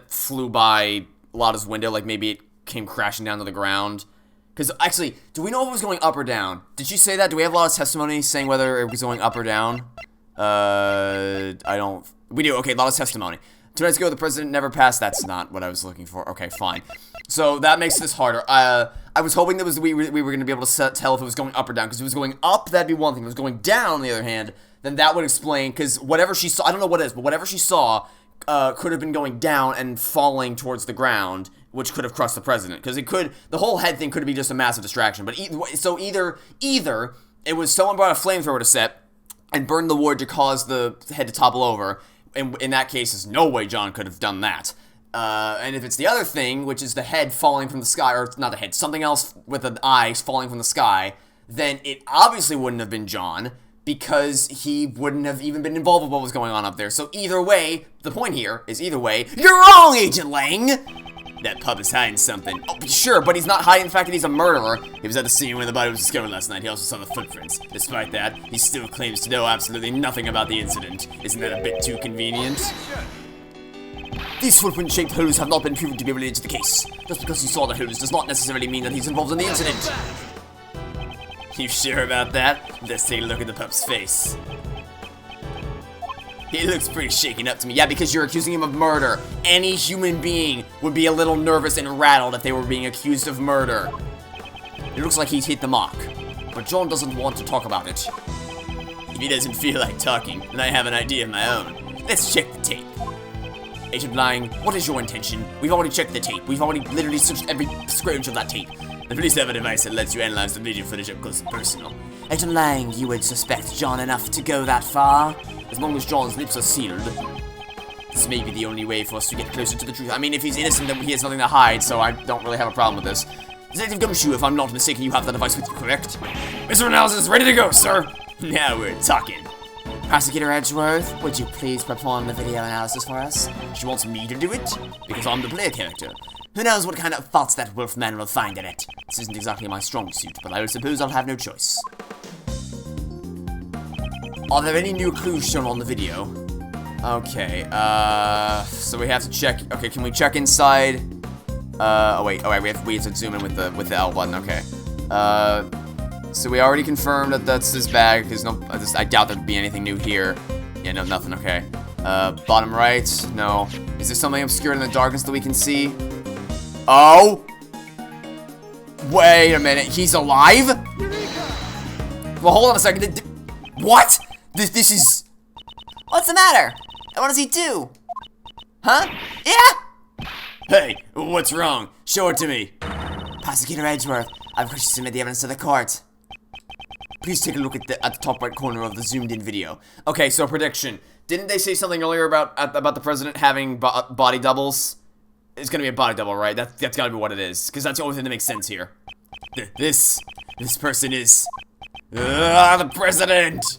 flew by Lotta's window, like maybe it came crashing down to the ground. Because actually, do we know if it was going up or down? Did she say that? Do we have Lotta's testimony saying whether it was going up or down? I don't. We do. Okay, Lotta's testimony. 2 nights ago, the president never passed. That's not what I was looking for. Okay, fine. So that makes this harder. I was hoping that we were going to be able to tell if it was going up or down. Because if it was going up, that'd be one thing. If it was going down, on the other hand, then that would explain. Because whatever she saw, I don't know what it is, but whatever she saw could have been going down and falling towards the ground, which could have crushed the president. Because the whole head thing could be just a massive distraction. But either it was someone brought a flamethrower to set and burned the wood to cause the head to topple over. And in that case, there's no way John could have done that. And if it's the other thing, which is the head falling from the sky, or not the head, something else with an eye falling from the sky, then it obviously wouldn't have been John, because he wouldn't have even been involved with what was going on up there. So either way, the point here is either way, you're wrong, Agent Lang! That pup is hiding something. Oh, sure, but he's not hiding the fact that he's a murderer. He was at the scene when the body was discovered last night. He also saw the footprints. Despite that, he still claims to know absolutely nothing about the incident. Isn't that a bit too convenient? These footprint-shaped holes have not been proven to be related to the case. Just because he saw the holes does not necessarily mean that he's involved in the incident. You sure about that? Let's take a look at the pup's face. He looks pretty shaken up to me. Yeah, because you're accusing him of murder. Any human being would be a little nervous and rattled if they were being accused of murder. It looks like he's hit the mark. But John doesn't want to talk about it. If he doesn't feel like talking, then I have an idea of my own. Let's check the tape. Agent Lang, what is your intention? We've already checked the tape. We've already literally searched every square inch of that tape. The police have a device that lets you analyze the video footage up close and personal. Agent Lang, you would suspect John enough to go that far? As long as John's lips are sealed. This may be the only way for us to get closer to the truth. I mean, if he's innocent, then he has nothing to hide, so I don't really have a problem with this. Detective Gumshoe, if I'm not mistaken, you have that device with you, correct? Mr. Analysis, ready to go, sir! Now we're talking. Prosecutor Edgeworth, would you please perform the video analysis for us? She wants me to do it? Because I'm the player character. Who knows what kind of thoughts that wolfman will find in it. This isn't exactly my strong suit, but I suppose I'll have no choice. Are there any new clues shown on the video? Okay, so we have to check. Okay, can we check inside? Oh wait, we have to zoom in with the L button. Okay. So we already confirmed that that's his bag. There's no, I doubt there'd be anything new here. Yeah, no, nothing. Okay. Bottom right, no. Is there something obscured in the darkness that we can see? Oh! Wait a minute, he's alive? Well, hold on a second. What? This is... What's the matter? And what does he do? Huh? Yeah? Hey, what's wrong? Show it to me. Prosecutor Edgeworth, I've wished to submit the evidence to the court. Please take a look at the top right corner of the zoomed-in video. Okay, so prediction. Didn't they say something earlier about the president having body doubles? It's gonna be a body double, right? That's gotta be what it is, because that's the only thing that makes sense here. This person is... the president!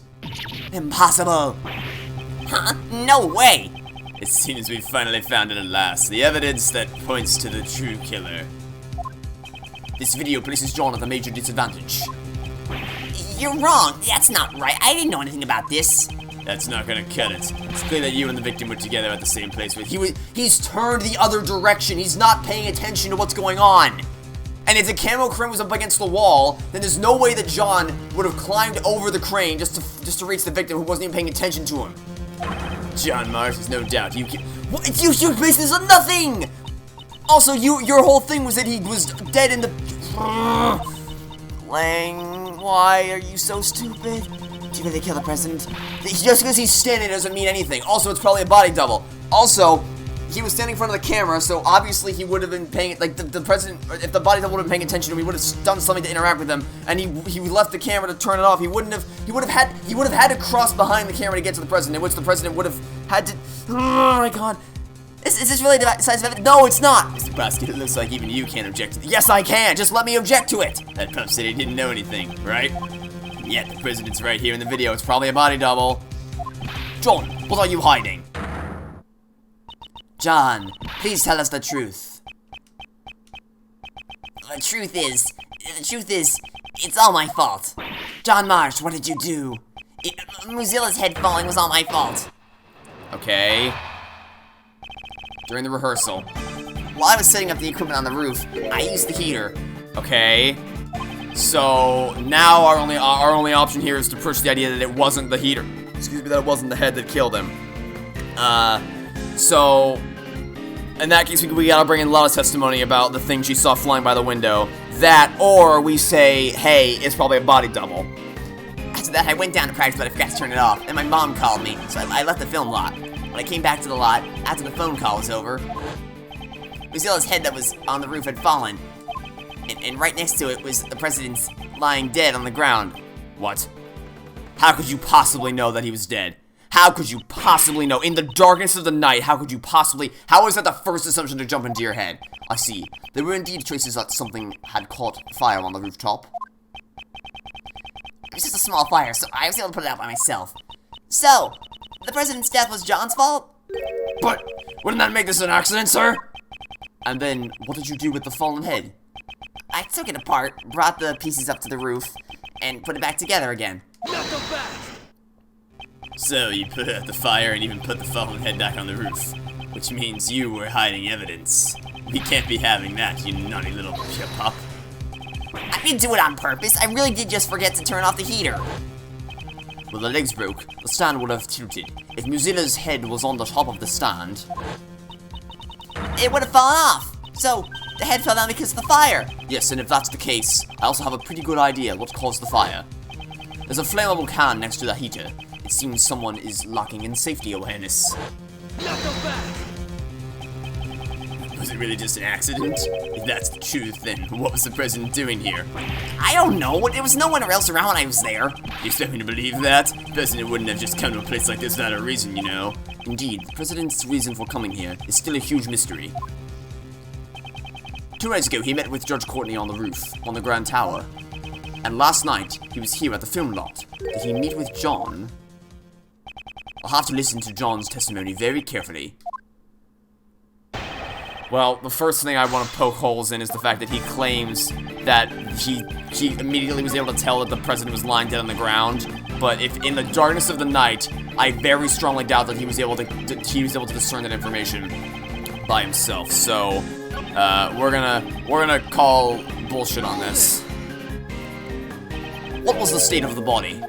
Impossible! Huh? No way! It seems we've finally found it at last. The evidence that points to the true killer. This video places John at a major disadvantage. You're wrong. That's not right. I didn't know anything about this. That's not gonna cut it. It's clear that you and the victim were together at the same place. He's turned the other direction. He's not paying attention to what's going on. And if the camo crane was up against the wall, then there's no way that John would have climbed over the crane just to reach the victim who wasn't even paying attention to him. John Mars is no doubt. You base this on nothing. Also, your whole thing was that he was dead in the... Lang, why are you so stupid? Do you really kill the president? Just because he's standing doesn't mean anything. Also, it's probably a body double. Also, he was standing in front of the camera, so obviously he would have been paying, like, the president, if the body double would have been paying attention to him, he would have done something to interact with him, and he left the camera to turn it off. He would have had to cross behind the camera to get to the president, in which the president would have had to... Oh my god. Is this really decisive? No, it's not! Mr. Prosecutor, it looks like even you can't object to it. Yes, I can! Just let me object to it! That pup said he didn't know anything, right? Yet, the president's right here in the video. It's probably a body double. John, what are you hiding? John, please tell us the truth. the truth is, it's all my fault. John Marsh, what did you do? Mozilla's head falling was all my fault. Okay. During the rehearsal. While I was setting up the equipment on the roof, I used the heater. Okay. So now our only option here is to push the idea that it wasn't the heater. Excuse me, that it wasn't the head that killed him. So in that case, we gotta bring in Lala's testimony about the thing she saw flying by the window. That, or we say, hey, it's probably a body double. After that, I went down to practice, but I forgot to turn it off, and my mom called me, so I left the film lot. When I came back to the lot, after the phone call was over, Mozilla's head that was on the roof had fallen, and right next to it was the president's lying dead on the ground. What? How could you possibly know that he was dead? How could you possibly know? In the darkness of the night, how could you possibly... How is that the first assumption to jump into your head? I see. There were indeed traces that something had caught fire on the rooftop. It was just a small fire, so I was able to put it out by myself. So, the president's death was John's fault? But wouldn't that make this an accident, sir? And then, what did you do with the fallen head? I took it apart, brought the pieces up to the roof, and put it back together again. So, you put out the fire and even put the fallen head back on the roof. Which means you were hiding evidence. We can't be having that, you naughty little pup. I didn't do it on purpose. I really did just forget to turn off the heater. Well, the legs broke. The stand would have tilted. If Mozilla's head was on the top of the stand... It would have fallen off. So, the head fell down because of the fire. Yes, and if that's the case, I also have a pretty good idea what caused the fire. There's a flammable can next to the heater. It seems someone is lacking in safety awareness. Was it really just an accident? If that's the truth, then what was the president doing here? I don't know. There was no one else around when I was there. You expect me to believe that? The president wouldn't have just come to a place like this without a reason, you know. Indeed, the president's reason for coming here is still a huge mystery. 2 nights ago, he met with Judge Courtney on the roof, on the Grand Tower. And last night, he was here at the film lot. Did he meet with John? I'll have to listen to John's testimony very carefully. Well, the first thing I want to poke holes in is the fact that he claims that he immediately was able to tell that the president was lying dead on the ground. But if in the darkness of the night, I very strongly doubt that he was able to discern that information by himself. So we're gonna call bullshit on this. What was the state of the body?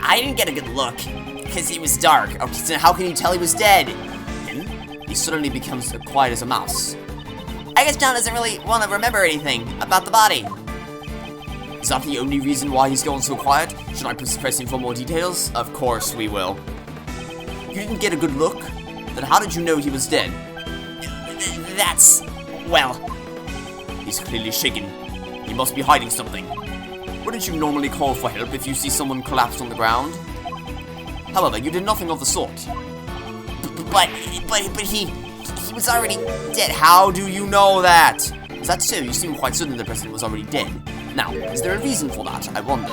I didn't get a good look because it was dark. Okay, so how can you tell he was dead? He suddenly becomes quiet as a mouse. I guess John doesn't really want to remember anything about the body. Is that the only reason why he's going so quiet? Should I press him for more details? Of course we will. You didn't get a good look? Then how did you know he was dead? That's... well... He's clearly shaken. He must be hiding something. Wouldn't you normally call for help if you see someone collapsed on the ground? However, you did nothing of the sort. But he was already dead. How do you know that? Is that so? You seem quite certain the president was already dead. Now, is there a reason for that, I wonder?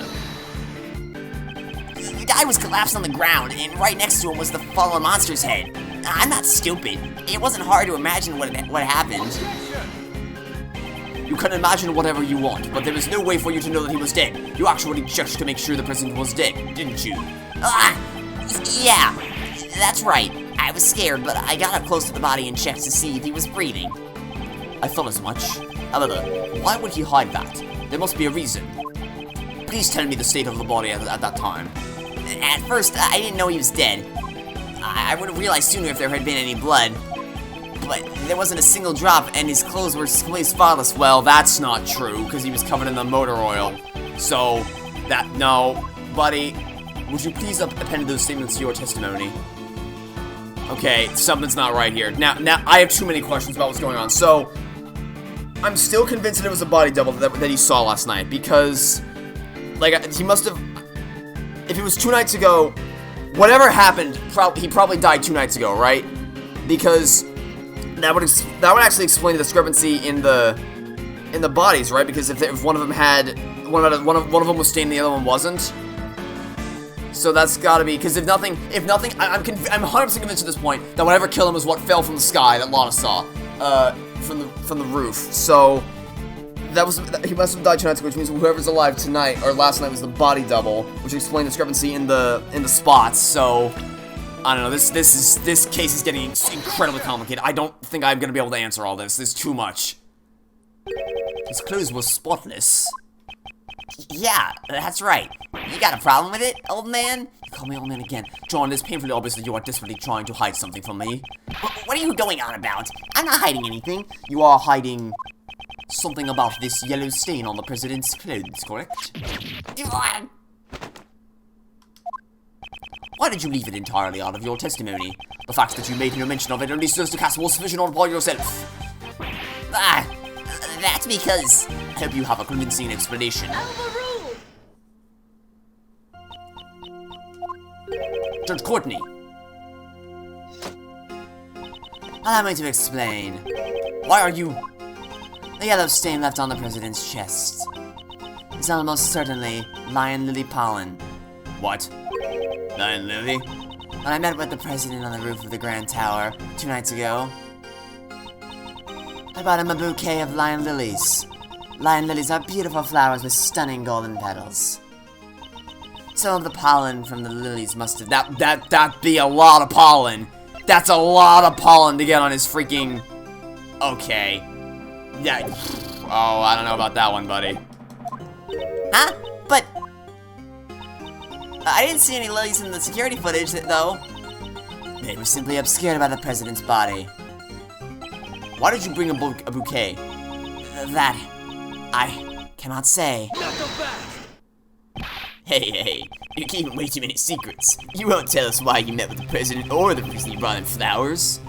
The guy was collapsed on the ground, and right next to him was the fallen monster's head. I'm not stupid. It wasn't hard to imagine what happened. You can imagine whatever you want, but there is no way for you to know that he was dead. You actually checked to make sure the president was dead, didn't you? Yeah, that's right. I was scared, but I got up close to the body and checked to see if he was breathing. I thought as much. However, why would he hide that? There must be a reason. Please tell me the state of the body at that time. At first, I didn't know he was dead. I would have realized sooner if there had been any blood. But there wasn't a single drop, and his clothes were completely spotless. Well, that's not true, because he was covered in the motor oil. So, no. Buddy, would you please append those statements to your testimony? Okay, something's not right here. Now, I have too many questions about what's going on. So, I'm still convinced that it was a body double that he saw last night, because, like, he must have... If it was 2 nights ago, whatever happened, he probably died 2 nights ago, right? Because that would actually explain the discrepancy in the bodies, right? Because if one of them had one of them was stained, the other one wasn't. So that's gotta be, because if nothing, I'm 100% convinced at this point that whatever killed him was what fell from the sky that Lana saw, from the roof. So, he must have died tonight, which means whoever's alive tonight or last night was the body double, which explains the discrepancy in the spots. So I don't know. This case is getting incredibly complicated. I don't think I'm gonna be able to answer all this. There's too much. His clothes were spotless. Yeah, that's right. You got a problem with it, old man? You call me old man again. John, it is painfully obvious that you are desperately trying to hide something from me. What are you going on about? I'm not hiding anything. You are hiding something about this yellow stain on the president's clothes, correct? Why did you leave it entirely out of your testimony? The fact that you made no mention of it only serves to cast more suspicion upon yourself. That's because... I hope you have a convincing explanation. Judge Courtney. Allow me to explain. Why are you... The yellow stain left on the president's chest is almost certainly lion lily pollen. What? Lion lily? When I met with the president on the roof of the Grand Tower 2 nights ago, I bought him a bouquet of lion lilies. Lion lilies are beautiful flowers with stunning golden petals. Some of the pollen from the lilies must have... That'd be a lot of pollen. That's a lot of pollen to get on his freaking... Okay. Yeah. Oh, I don't know about that one, buddy. Huh? But... I didn't see any lilies in the security footage, though. They were simply obscured by the president's body. Why did you bring a bouquet? That... I cannot say. Hey, you're keeping way too many secrets. You won't tell us why you met with the president or the reason you brought him flowers.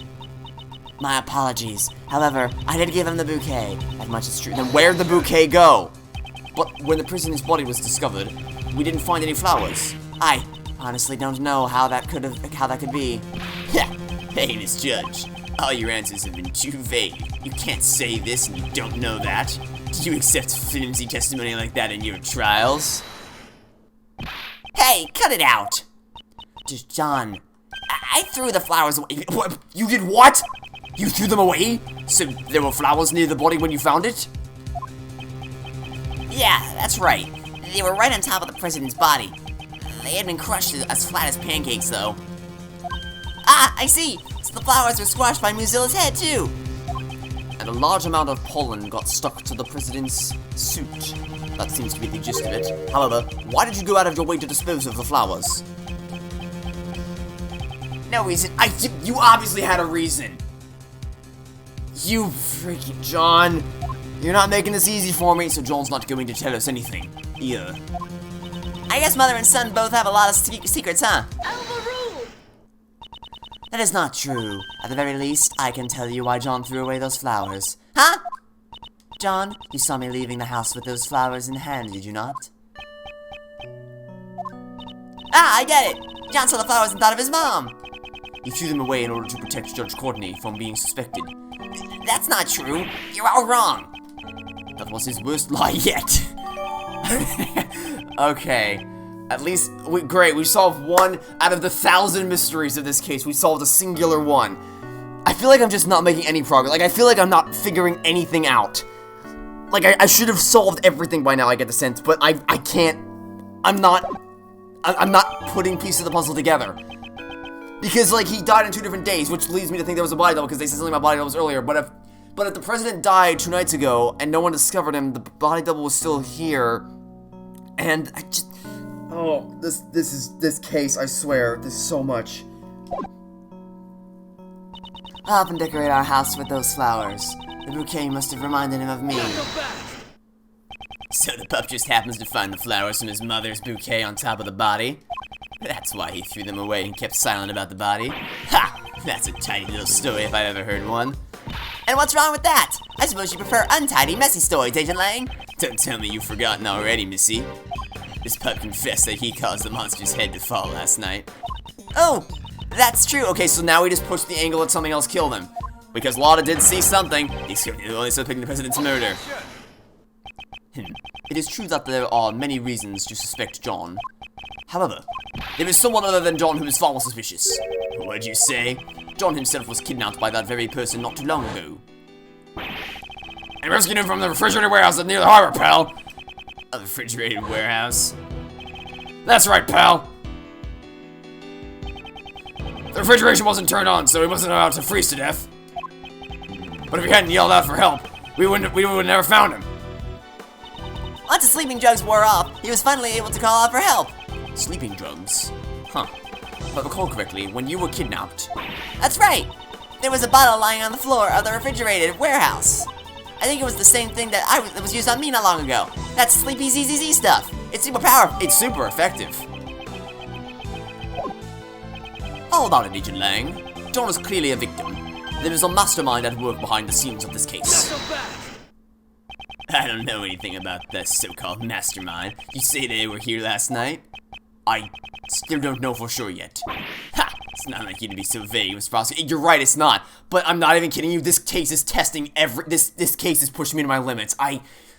My apologies. However, I did give him the bouquet. That much is true. Then where'd the bouquet go? But when the president's body was discovered, we didn't find any flowers. I honestly don't know how that could be. Hey, Miss Judge. All your answers have been too vague. You can't say this and you don't know that. Do you accept flimsy testimony like that in your trials? Hey, cut it out! John, I threw the flowers away. What? You did what? You threw them away? So there were flowers near the body when you found it? Yeah, that's right. They were right on top of the president's body. They had been crushed as flat as pancakes, though. Ah, I see! So the flowers were squashed by Mozilla's head, too! And a large amount of pollen got stuck to the president's suit. That seems to be the gist of it. However, why did you go out of your way to dispose of the flowers? No reason. You obviously had a reason. You freaking John. You're not making this easy for me, so John's not going to tell us anything. Either. I guess mother and son both have a lot of secrets, huh? That is not true. At the very least, I can tell you why John threw away those flowers. Huh? John, you saw me leaving the house with those flowers in hand, did you not? Ah, I get it! John saw the flowers and thought of his mom! He threw them away in order to protect Judge Courtney from being suspected. That's not true. You're all wrong. That was his worst lie yet. Okay. At least, great, we solved one out of the 1,000 mysteries of this case. We solved a singular one. I feel like I'm just not making any progress. Like, I feel like I'm not figuring anything out. Like, I should have solved everything by now, I get the sense, but I can't. I'm not putting pieces of the puzzle together. Because, like, he died in 2 different days, which leads me to think there was a body double, because they said something about body doubles earlier, but if the president died 2 nights ago, and no one discovered him, the body double was still here, and I just... Oh, this case, I swear, there's so much. I often decorate our house with those flowers. The bouquet must have reminded him of me. So the pup just happens to find the flowers from his mother's bouquet on top of the body? That's why he threw them away and kept silent about the body? Ha! That's a tidy little story if I've ever heard one. And what's wrong with that? I suppose you prefer untidy, messy stories, Agent Lang? Don't tell me you've forgotten already, Missy. This pup confessed that he caused the monster's head to fall last night. Oh, that's true. Okay, so now we just push the angle that something else killed him. Because Lotta did see something. He's only suspecting the president's murder. It is true that there are many reasons to suspect John. However, there is someone other than John who is far more suspicious. What'd you say? John himself was kidnapped by that very person not too long ago. I'm rescuing him from the refrigerated warehouse near the harbor, pal. A refrigerated warehouse? That's right, pal. The refrigeration wasn't turned on, so he wasn't about to freeze to death. But if he hadn't yelled out for help, we would have never found him. Once the sleeping drugs wore off, he was finally able to call out for help. Sleeping drugs? Huh. If I recall correctly, when you were kidnapped... That's right. There was a bottle lying on the floor of the refrigerated warehouse. I think it was the same thing that was used on me not long ago. That's Sleepy ZZZ stuff. It's super powerful. It's super effective. How about it, Agent Lang? John is clearly a victim. There is a mastermind at work behind the scenes of this case. I don't know anything about that so-called mastermind. You say they were here last night? I still don't know for sure yet. Ha! It's not like you to be so vague, Mr. Prosecutor. You're right, it's not. But I'm not even kidding you. This case is testing this case is pushing me to my limits.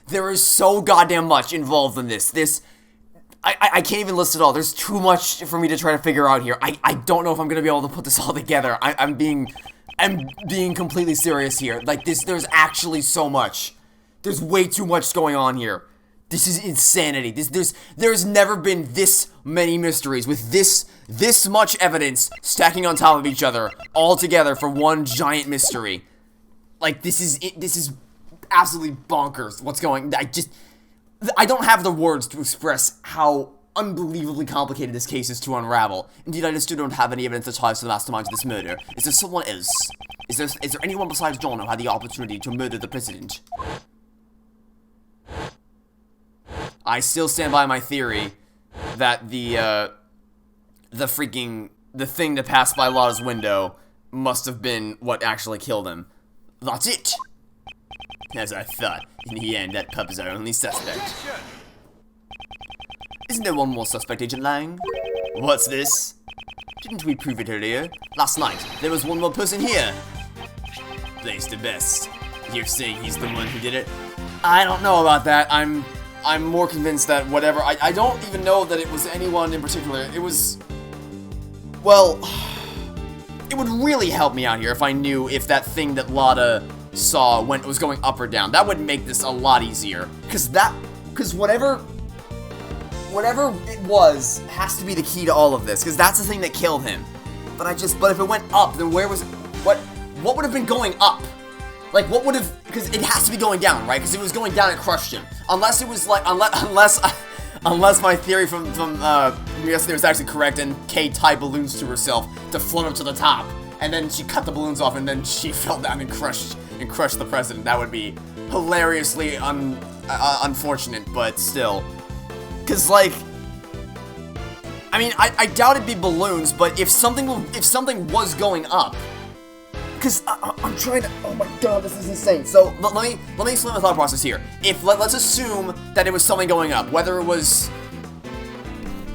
There is so goddamn much involved in this. I can't even list it all. There's too much for me to try to figure out here. I don't know if I'm gonna be able to put this all together. I'm being completely serious here. Like there's actually so much. There's way too much going on here. This is insanity. There's never been this many mysteries with this much evidence stacking on top of each other, all together for one giant mystery. Like this is absolutely bonkers. What's going? I don't have the words to express how unbelievably complicated this case is to unravel. Indeed, I just don't have any evidence that ties to the mastermind of this murder. Is there someone else? Is there anyone besides John who had the opportunity to murder the president? I still stand by my theory that the thing that passed by Lotta's window must have been what actually killed him. That's it! As I thought. In the end, that pup is our only suspect. Isn't there one more suspect, Agent Lang? What's this? Didn't we prove it earlier? Last night, there was one more person here. Plays the best. You're saying he's the one who did it? I don't know about that. I'm more convinced that whatever... I don't even know that it was anyone in particular. It was... Well... It would really help me out here if I knew if that thing that Lotta saw was going up or down. That would make this a lot easier. Because whatever it was has to be the key to all of this. Because that's the thing that killed him. But if it went up, then where was... What would have been going up? Like, what would have... Because it has to be going down, right? Because if it was going down, it crushed him. Unless it was like... Unless my theory from yesterday was actually correct and Kay tied balloons to herself to float up to the top. And then she cut the balloons off and then she fell down and crushed the president. That would be hilariously unfortunate, but still. Because, like... I mean, I doubt it'd be balloons, but if something was going up... Because I'm trying to... Oh my god, this is insane. So, let me explain my thought process here. Let's assume that it was something going up. Whether it was...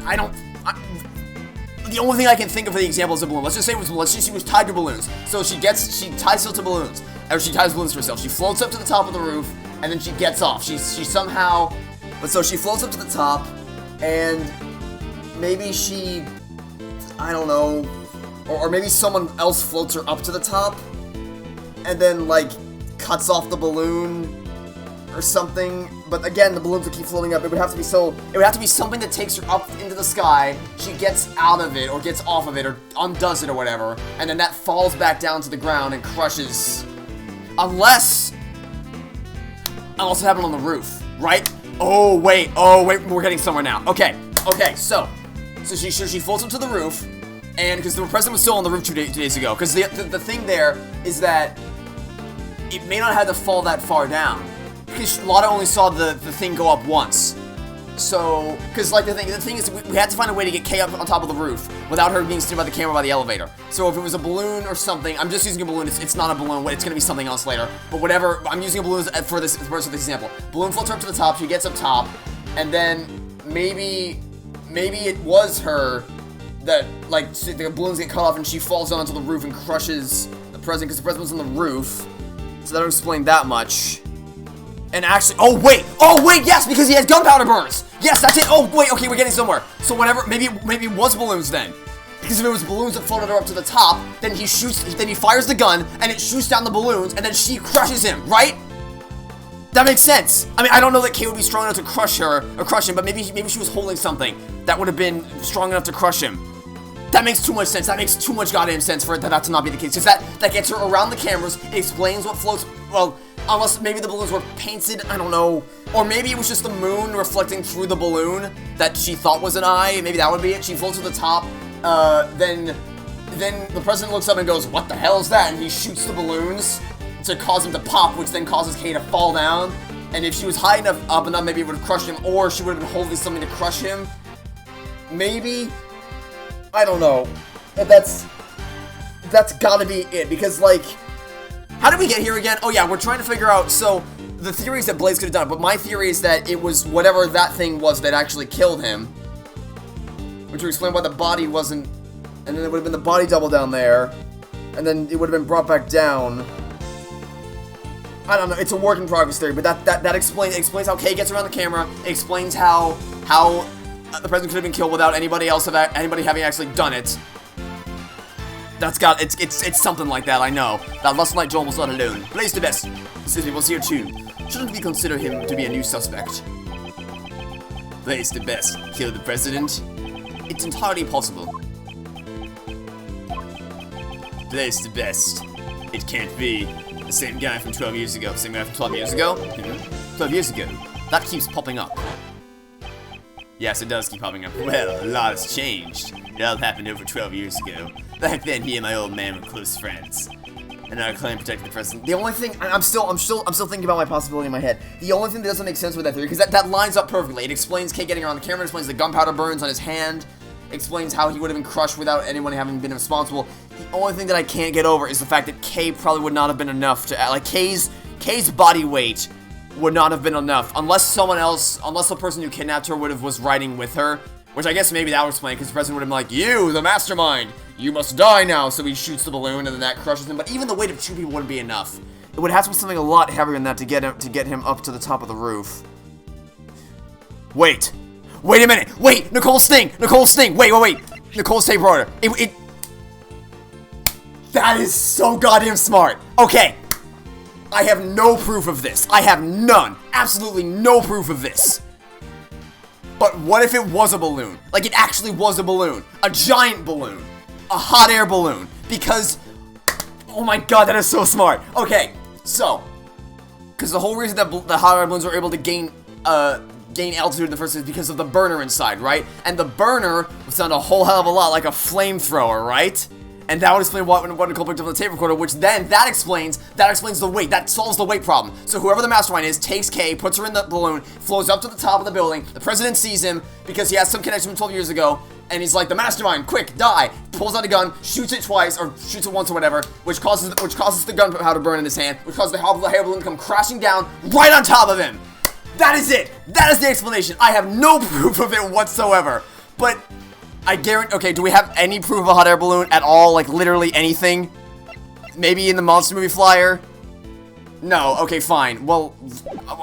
the only thing I can think of for the example is a balloon. Let's just say she was tied to balloons. So she ties herself to balloons. Or she ties balloons to herself. She floats up to the top of the roof, and then she gets off. She somehow... But so she floats up to the top, and maybe she... I don't know... Or maybe someone else floats her up to the top, and then, like, cuts off the balloon, or something. But again, the balloons would keep floating up. It would have to be something that takes her up into the sky, she gets out of it, or gets off of it, or undoes it, or whatever, and then that falls back down to the ground and crushes. Unless it happened on the roof, right? Oh wait, we're getting somewhere now. Okay, so she floats up to the roof, and because the president was still on the roof two days ago, because the thing there is that it may not have to fall that far down, because Lotta only saw the thing go up once. So, because like the thing is we had to find a way to get Kay up on top of the roof without her being seen by the camera by the elevator. So if it was a balloon or something, I'm just using a balloon. It's not a balloon. It's gonna be something else later. But whatever, I'm using a balloon for this example. Balloon floats her up to the top. She gets up top, and then maybe it was her that like the balloons get cut off and she falls down onto the roof and crushes the president because the president was on the roof. So that'll explain that much. And actually, oh wait, yes, because he has gunpowder burns. Yes, that's it. Oh wait, okay, we're getting somewhere. So whatever, maybe it was balloons then. Because if it was balloons that floated her up to the top, then he fires the gun, and it shoots down the balloons, and then she crushes him, right? That makes sense. I mean, I don't know that Kay would be strong enough to crush her, or crush him, but maybe she was holding something that would have been strong enough to crush him. That makes too much sense. That makes too much goddamn sense for it that to not be the case. Because that gets her around the cameras, it explains what floats, well, unless maybe the balloons were painted, I don't know. Or maybe it was just the moon reflecting through the balloon that she thought was an eye. Maybe that would be it. She floats to the top, then the president looks up and goes, what the hell is that? And he shoots the balloons to cause him to pop, which then causes Kay to fall down. And if she was high enough up enough, maybe it would have crushed him, or she would have been holding something to crush him. Maybe? I don't know. That's gotta be it, because, like, how did we get here again? Oh yeah, we're trying to figure out, so, the theory is that Blaze could have done it, but my theory is that it was whatever that thing was that actually killed him, which would explain why the body wasn't, and then it would have been the body double down there, and then it would have been brought back down. I don't know, it's a work in progress theory, but that explains how Kay gets around the camera, it explains how the president could have been killed without anybody having actually done it. It's something like that, I know. That last night John was not alone. Blaze the best. City was here too. Shouldn't we consider him to be a new suspect? Blaze the best. Kill the president? It's entirely possible. Blaze the best. It can't be. The same guy from 12 years ago. Same guy from 12 years ago? 12 years ago. That keeps popping up. Yes, it does keep popping up. Well, a lot has changed. It all happened over 12 years ago. Back then, he and my old man were close friends. And our clan protected the president. The only thing, I'm still thinking about my possibility in my head. The only thing that doesn't make sense with that theory, because that lines up perfectly. It explains Kay getting around the camera, explains the gunpowder burns on his hand, explains how he would have been crushed without anyone having been responsible. The only thing that I can't get over is the fact that Kay probably would not have been enough to, like, Kay's body weight would not have been enough, unless the person who kidnapped her was riding with her, which I guess maybe that would explain, because the president would have been like, you, the mastermind, you must die now, so he shoots the balloon, and then that crushes him, but even the weight of 2 people wouldn't be enough. It would have to be something a lot heavier than that to get him up to the top of the roof. Wait a minute, wait, Nicole Sting, wait, Nicole's tape recorder, that is so goddamn smart. Okay. I have no proof of this. I have none. Absolutely no proof of this. But what if it was a balloon? Like, it actually was a balloon. A giant balloon. A hot air balloon. Because, oh my god, that is so smart. Okay, so, because the whole reason that the hot air balloons were able to gain altitude in the first place is because of the burner inside, right? And the burner would sound a whole hell of a lot like a flamethrower, right? And that would explain what Nicole picked up on the tape recorder, which then, that explains the weight. That solves the weight problem. So whoever the mastermind is takes Kay, puts her in the balloon, flows up to the top of the building, the president sees him, because he has some connection from 12 years ago, and he's like, the mastermind, quick, die! Pulls out a gun, shoots it twice, or shoots it once or whatever, which causes the gunpowder to burn in his hand, which causes the hot air balloon to come crashing down right on top of him! That is it! That is the explanation! I have no proof of it whatsoever, but I guarantee, okay, do we have any proof of a hot air balloon at all? Like, literally anything? Maybe in the monster movie flyer? No, okay, fine. Well,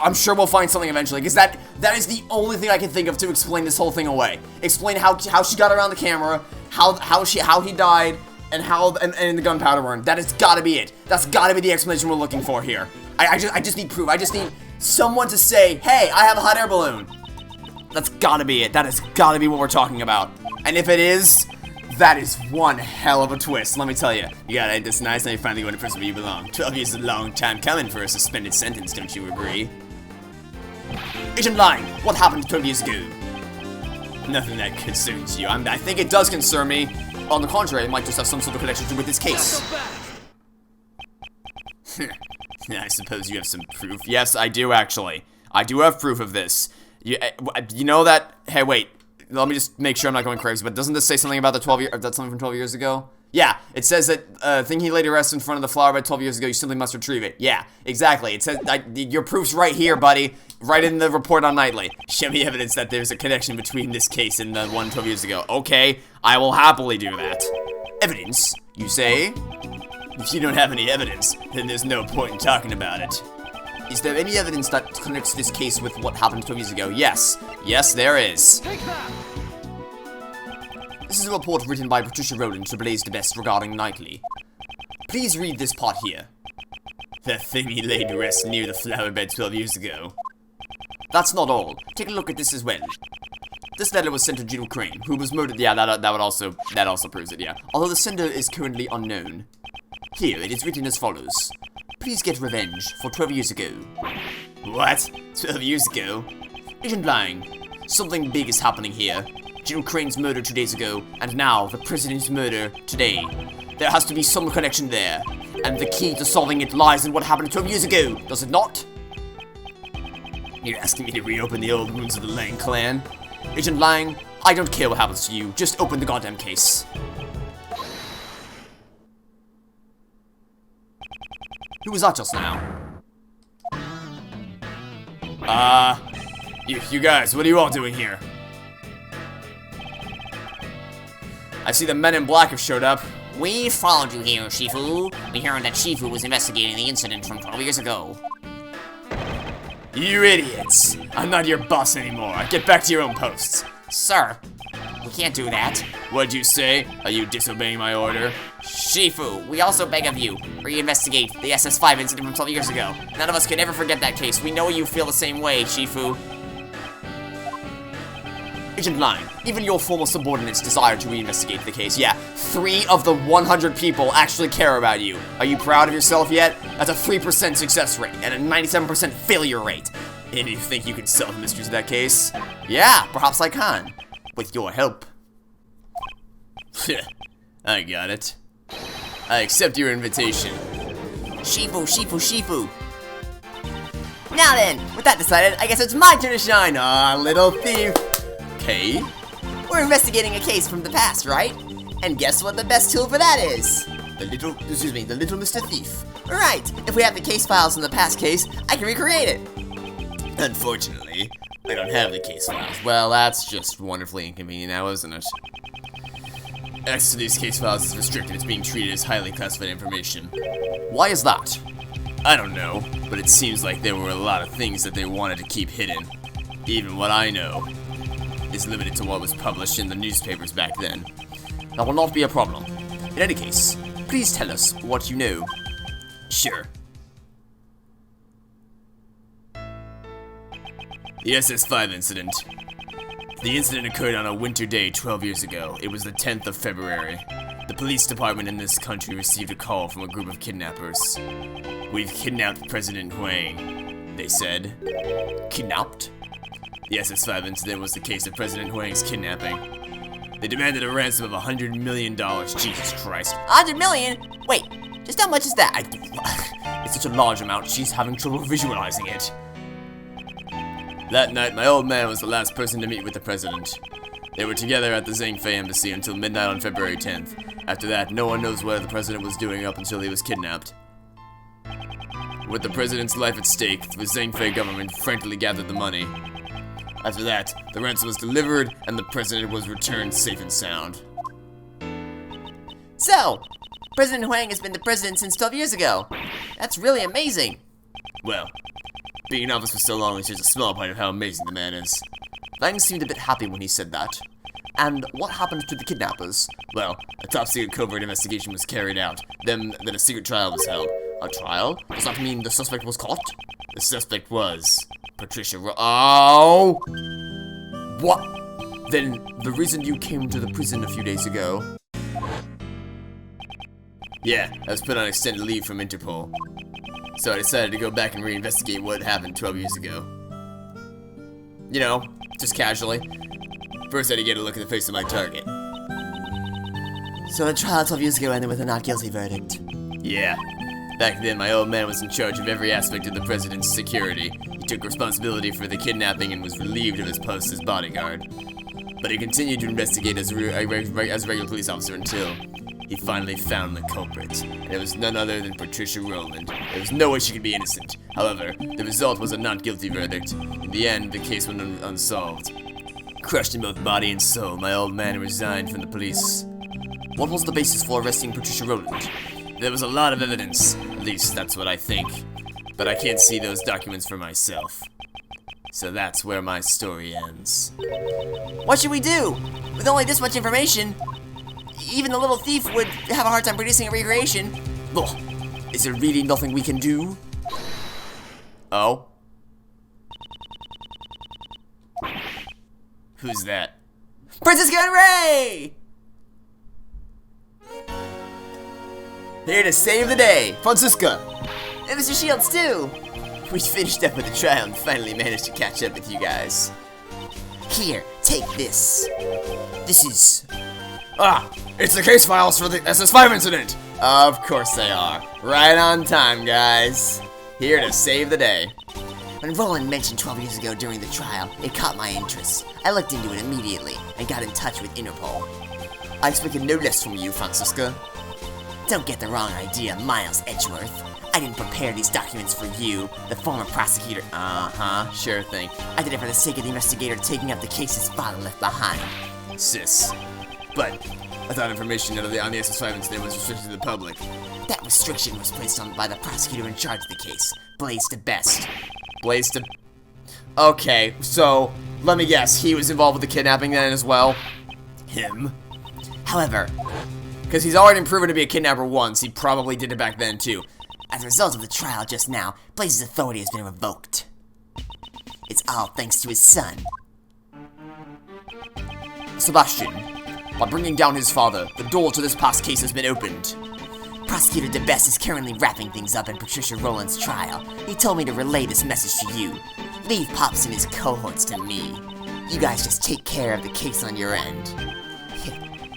I'm sure we'll find something eventually, because that is the only thing I can think of to explain this whole thing away. Explain how she got around the camera, how he died, and and the gunpowder burn. That has gotta be it. That's gotta be the explanation we're looking for here. I just need proof. I just need someone to say, hey, I have a hot air balloon. That's gotta be it. That has gotta be what we're talking about. And if it is, that is one hell of a twist, let me tell you. You gotta end this nice, now you finally go to prison where you belong. 12 years is a long time coming for a suspended sentence, don't you agree? Agent Lying, what happened 12 years ago? Nothing that concerns you. I think it does concern me. On the contrary, it might just have some sort of connection with this case. I suppose you have some proof. Yes, I do actually. I do have proof of this. You know that, hey wait. Let me just make sure I'm not going crazy, but doesn't this say something about the 12 year, that's something from 12 years ago? Yeah, it says that, thing he laid to rest in front of the flower bed 12 years ago, you simply must retrieve it. Yeah, exactly. It says, your proof's right here, buddy. Right in the report on Nightly. Show me evidence that there's a connection between this case and the one 12 years ago. Okay, I will happily do that. Evidence, you say? If you don't have any evidence, then there's no point in talking about it. Is there any evidence that connects this case with what happened 12 years ago? Yes. Yes, there is. Take that. This is a report written by Patricia Rowland to Blaze the Best regarding Nightly. Please read this part here. That thing he laid to rest near the flower bed 12 years ago. That's not all. Take a look at this as well. This letter was sent to Jim Crane, who was murdered. Yeah, that also proves it, yeah. Although the sender is currently unknown. Here, it is written as follows. Please get revenge for 12 years ago. What? 12 years ago? Agent Lang, something big is happening here. Jim Crane's murder 2 days ago, and now the president's murder today. There has to be some connection there. And the key to solving it lies in what happened 12 years ago, does it not? You're asking me to reopen the old wounds of the Lang clan? Agent Lang, I don't care what happens to you. Just open the goddamn case. Who was that just now? You guys, what are you all doing here? I see the men in black have showed up. We followed you here, Shifu. We heard that Shifu was investigating the incident from 12 years ago. You idiots! I'm not your boss anymore. Get back to your own posts. Sir, we can't do that. What'd you say? Are you disobeying my order? Shifu, we also beg of you, reinvestigate the SS5 incident from 12 years ago. None of us could ever forget that case. We know you feel the same way, Shifu. Agent Lang, even your former subordinates desire to reinvestigate the case. Yeah, 3 of the 100 people actually care about you. Are you proud of yourself yet? That's a 3% success rate and a 97% failure rate. And you think you can solve the mysteries of that case? Yeah, perhaps I can. With your help. I got it. I accept your invitation. Shifu. Now then, with that decided, I guess it's my turn to shine. Little thief. Okay. We're investigating a case from the past, right? And guess what the best tool for that is? The little Mr. Thief. Right. If we have the case files from the past case, I can recreate it. Unfortunately, I don't have the case files. Well, that's just wonderfully inconvenient now, isn't it? Access to these case files is restricted. It's being treated as highly classified information. Why is that? I don't know, but it seems like there were a lot of things that they wanted to keep hidden. Even what I know is limited to what was published in the newspapers back then. That will not be a problem. In any case, please tell us what you know. Sure. The SS5 incident. The incident occurred on a winter day 12 years ago. It was the 10th of February. The police department in this country received a call from a group of kidnappers. We've kidnapped President Huang, they said. Kidnapped? The SS5 incident was the case of President Huang's kidnapping. They demanded a ransom of $100 million. Jesus Christ. 100 million? Wait, just how much is that? It's such a large amount, she's having trouble visualizing it. That night, my old man was the last person to meet with the president. They were together at the Zhengfei embassy until midnight on February 10th. After that, no one knows what the president was doing up until he was kidnapped. With the president's life at stake, the Zhengfei government frankly gathered the money. After that, the ransom was delivered and the president was returned safe and sound. So, President Huang has been the president since 12 years ago. That's really amazing. Well, being in office for so long is just a small part of how amazing the man is. Lang seemed a bit happy when he said that. And what happened to the kidnappers? Well, a top-secret covert investigation was carried out. Then a secret trial was held. A trial? Does that mean the suspect was caught? The suspect was Patricia Oh! What? Then the reason you came to the prison a few days ago... Yeah, I was put on extended leave from Interpol. So I decided to go back and reinvestigate what happened 12 years ago. You know, just casually. First I had to get a look at the face of my target. So the trial 12 years ago ended with a not guilty verdict. Yeah. Back then, my old man was in charge of every aspect of the president's security. He took responsibility for the kidnapping and was relieved of his post as bodyguard. But he continued to investigate as a regular police officer until he finally found the culprit. And it was none other than Patricia Rowland. There was no way she could be innocent. However, the result was a not guilty verdict. In the end, the case went unsolved. Crushed in both body and soul, my old man resigned from the police. What was the basis for arresting Patricia Rowland? There was a lot of evidence. At least, that's what I think. But I can't see those documents for myself. So that's where my story ends. What should we do? With only this much information, even the little thief would have a hard time producing a recreation. Ugh. Is there really nothing we can do? Oh? Who's that? Princess and Ray! Here to save the day, Francisca. And Mr. Shields, too. We finished up with the trial and finally managed to catch up with you guys. Here, take this. This is... Ah, it's the case files for the SS5 incident. Of course they are. Right on time, guys. Here to save the day. When Roland mentioned 12 years ago during the trial, it caught my interest. I looked into it immediately and got in touch with Interpol. I expected no less from you, Francisca. Don't get the wrong idea, Miles Edgeworth. I didn't prepare these documents for you, the former prosecutor. Sure thing. I did it for the sake of the investigator taking up the case his father left behind. Sis. But I thought information on the SS5 incident was restricted to the public. That restriction was placed on by the prosecutor in charge of the case, Blaze DeBest. Blaze to... Okay, so, let me guess, he was involved with the kidnapping then as well? Him? However, because he's already been proven to be a kidnapper once, he probably did it back then too. as a result of the trial just now, Blaze's authority has been revoked. It's all thanks to his son. Sebastian, by bringing down his father, the door to this past case has been opened. Prosecutor DeBest is currently wrapping things up in Patricia Rowland's trial. He told me to relay this message to you. Leave Pops and his cohorts to me. You guys just take care of the case on your end.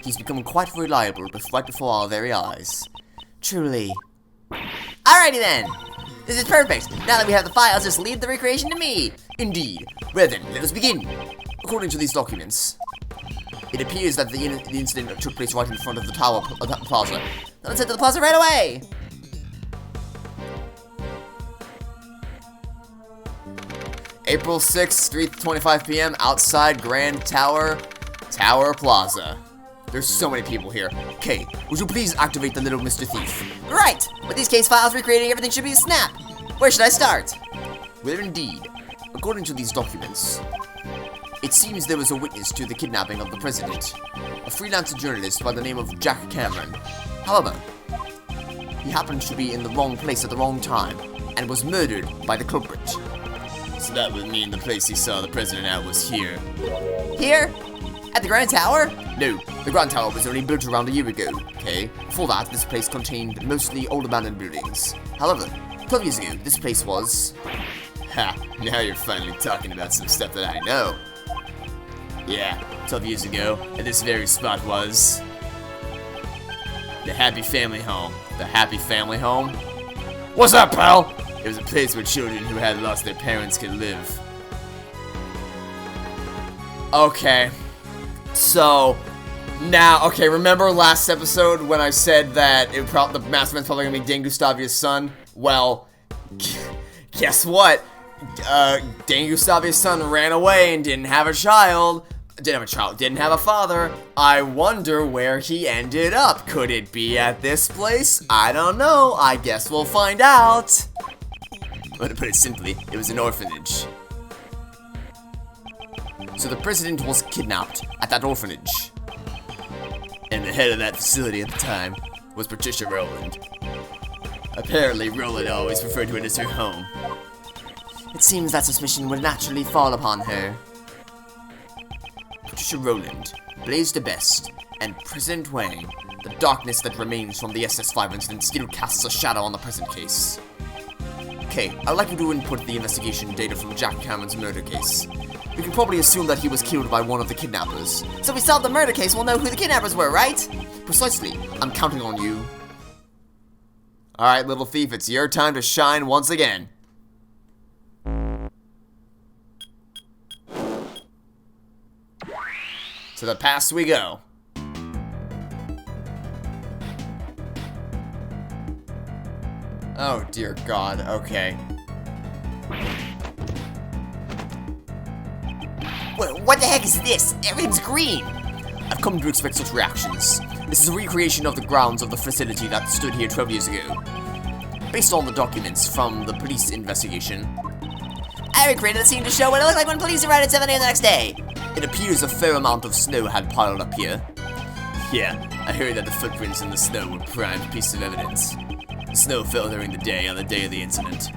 He's becoming quite reliable right before our very eyes. Truly. Alrighty then! This is perfect! Now that we have the files, just leave the recreation to me! Indeed. Well then, let us begin. According to these documents, it appears that the incident took place right in front of the tower plaza. Let's head to the plaza right away! April 6th, 3:25 p.m. outside Grand Tower Plaza. There's so many people here. Kay, would you please activate the little Mr. Thief? Right! With these case files recreating, everything should be a snap! Where should I start? Well, indeed. According to these documents, it seems there was a witness to the kidnapping of the president, a freelance journalist by the name of Jack Cameron. However, he happened to be in the wrong place at the wrong time, and was murdered by the culprit. So that would mean the place he saw the president at was here. Here? At the Grand Tower? No, the Grand Tower was only built around a year ago, okay? Before that, this place contained mostly old abandoned buildings. However, 12 years ago, this place was... Ha, now you're finally talking about some stuff that I know. Yeah, 12 years ago, and this very spot was... the Happy Family Home. The Happy Family Home? What's up, pal? It was a place where children who had lost their parents could live. Okay. So, now, okay, remember last episode when I said that the mastermind's probably gonna be Dan Gustavia's son? Well, guess what? Dan Gustavia's son ran away and didn't have a child. Didn't have a father. I wonder where he ended up. Could it be at this place? I don't know. I guess we'll find out. But to put it simply, it was an orphanage. So the president was kidnapped at that orphanage. And the head of that facility at the time was Patricia Rowland. Apparently, Rowland always referred to it as her home. It seems that suspicion would naturally fall upon her. Patricia Rowland, Blaze DeBest, and President Wang. The darkness that remains from the SS5 incident still casts a shadow on the present case. Okay, I'd like you to input the investigation data from Jack Cameron's murder case. We can probably assume that he was killed by one of the kidnappers. So we solved the murder case, we'll know who the kidnappers were, right? Precisely. I'm counting on you. Alright, little thief, it's your time to shine once again. To the past we go. Oh dear God, okay. What the heck is this? Everything's green! I've come to expect such reactions. This is a recreation of the grounds of the facility that stood here 12 years ago. Based on the documents from the police investigation, I recreated the scene to show what it looked like when police arrived at 7 a.m. the next day. It appears a fair amount of snow had piled up here. Yeah, I heard that the footprints in the snow were prime piece of evidence. The snow fell during the day on the day of the incident.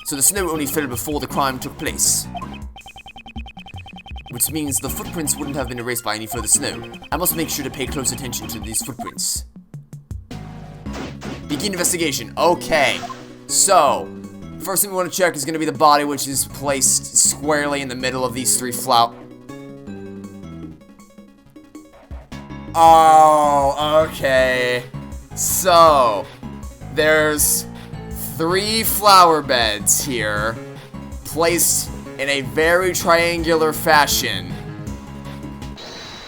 So the snow only fell before the crime took place. Which means the footprints wouldn't have been erased by any further snow. I must make sure to pay close attention to these footprints. Begin investigation. Okay. So, first thing we want to check is going to be the body, which is placed squarely in the middle of these three Oh, okay. So, there's 3 flower beds here, placed in a very triangular fashion.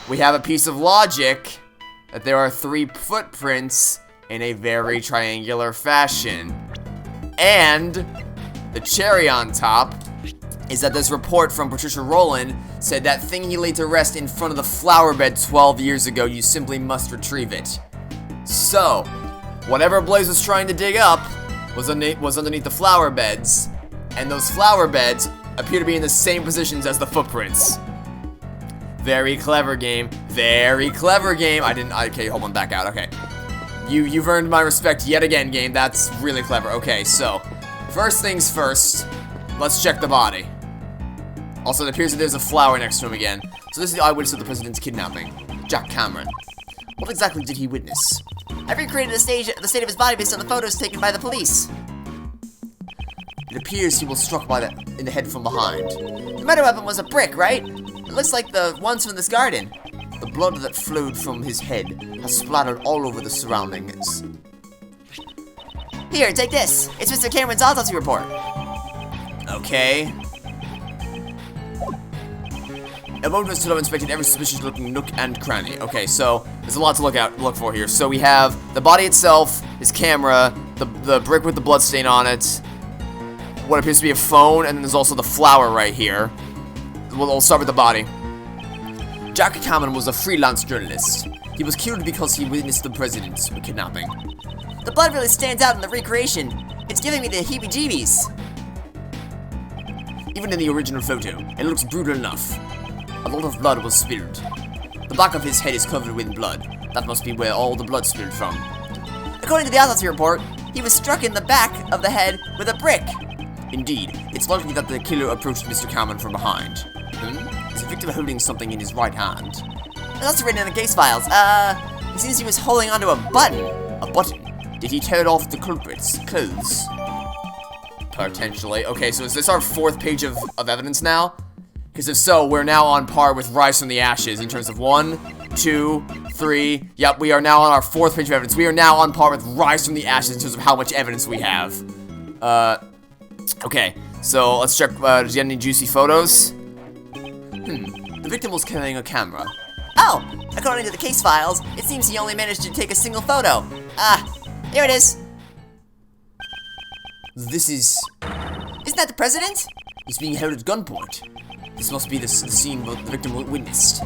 We have a piece of logic that there are 3 footprints in a very triangular fashion. And the cherry on top is that this report from Patricia Rowland said that thing he laid to rest in front of the flower bed 12 years ago, you simply must retrieve it. So, whatever Blaze was trying to dig up was underneath the flower beds, and those flower beds appear to be in the same positions as the footprints. Very clever game. Very clever game. Okay, hold on, back out. Okay. You've earned my respect yet again, game. That's really clever. Okay, so, first things first, let's check the body. Also, it appears that there's a flower next to him again. So this is the eyewitness of the president's kidnapping, Jack Cameron. What exactly did he witness? I recreated the state of his body based on the photos taken by the police. It appears he was struck in the head from behind. The murder weapon was a brick, right? It looks like the ones from this garden. The blood that flowed from his head has splattered all over the surroundings. Here, take this. It's Mr. Cameron's autopsy report. Okay. A bonus to have inspected every suspicious-looking nook and cranny. Okay, so there's a lot to look for here. So we have the body itself, his camera, the brick with the blood stain on it, what appears to be a phone, and then there's also the flower right here. We'll start with the body. Jack Cameron was a freelance journalist. He was killed because he witnessed the president's kidnapping. The blood really stands out in the recreation. It's giving me the heebie-jeebies. Even in the original photo, it looks brutal enough. A lot of blood was spilled. The back of his head is covered with blood. That must be where all the blood spilled from. According to the autopsy report, he was struck in the back of the head with a brick. Indeed, it's likely that the killer approached Mr. Cameron from behind. Is the victim holding something in his right hand? That's also written in the case files. It seems he was holding onto a button. A button? Did he tear it off the culprit's clothes? Potentially. Okay, so is this our 4th page of evidence now? Because if so, we're now on par with Rise from the Ashes in terms of 1, 2, 3. Yep, we are now on our 4th page of evidence. We are now on par with Rise from the Ashes in terms of how much evidence we have. Okay, so let's check, did you get any juicy photos? The victim was carrying a camera. Oh, according to the case files, it seems he only managed to take a single photo. Here it is. This is... Isn't that the president? He's being held at gunpoint. This must be the scene the victim witnessed.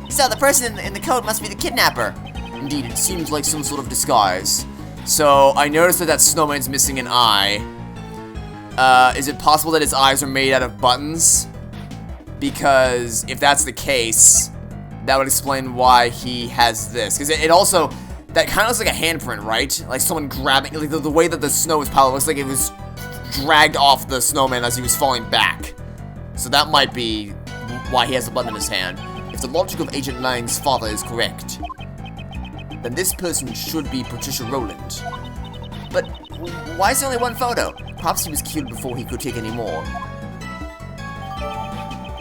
So the person in the coat must be the kidnapper. Indeed, it seems like some sort of disguise. So, I noticed that snowman's missing an eye. Is it possible that his eyes are made out of buttons? Because if that's the case, that would explain why he has this. Because it also, that kind of looks like a handprint, right? Like someone grabbing, like the way that the snow is piled looks like it was dragged off the snowman as he was falling back. So that might be why he has a button in his hand. If the logic of Agent Lang's father is correct, then this person should be Patricia Rowland. But why is there only one photo? Perhaps he was killed before he could take any more.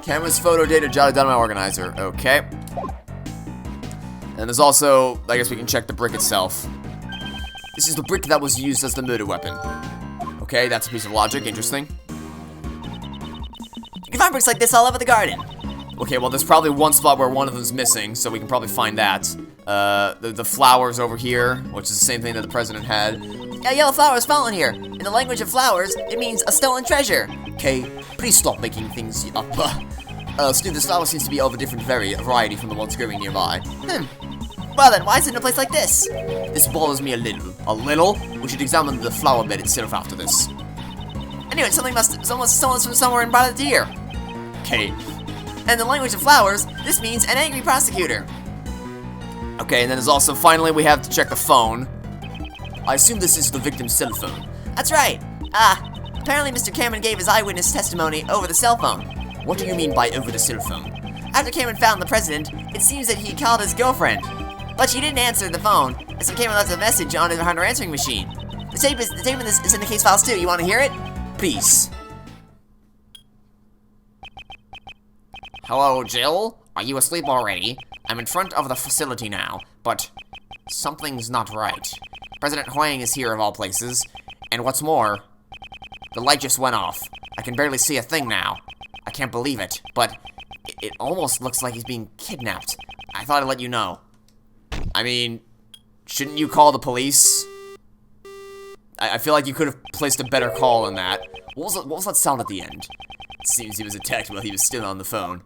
Camera's photo data jotted down in my organizer. Okay. And there's also, I guess we can check the brick itself. This is the brick that was used as the murder weapon. Okay, that's a piece of logic. Interesting. You can find bricks like this all over the garden. Okay, well, there's probably one spot where one of them's missing, so we can probably find that. The flowers over here, which is the same thing that the president had. A yellow flower is fallen here. In the language of flowers, it means a stolen treasure. Okay, please stop making things up. Steve, this flower seems to be of a different variety from the ones growing nearby. Well then, why is it in a place like this? This bothers me a little. A little? We should examine the flower bed itself after this. Anyway, someone stolen from somewhere and brought it here. Okay. And in the language of flowers, this means an angry prosecutor. Okay, and then there's also, finally, we have to check the phone. I assume this is the victim's cell phone. That's right. Apparently Mr. Cameron gave his eyewitness testimony over the cell phone. What do you mean by over the cell phone? After Cameron found the president, it seems that he called his girlfriend. But she didn't answer the phone, and so Cameron left a message on her answering machine. The tape is in the case files too. You want to hear it? Please. Hello, Jill? Are you asleep already? I'm in front of the facility now, but something's not right. President Huang is here of all places, and what's more, the light just went off. I can barely see a thing now. I can't believe it, but it almost looks like he's being kidnapped. I thought I'd let you know. I mean, shouldn't you call the police? I feel like you could have placed a better call on that. What was that sound at the end? It seems he was attacked while he was still on the phone.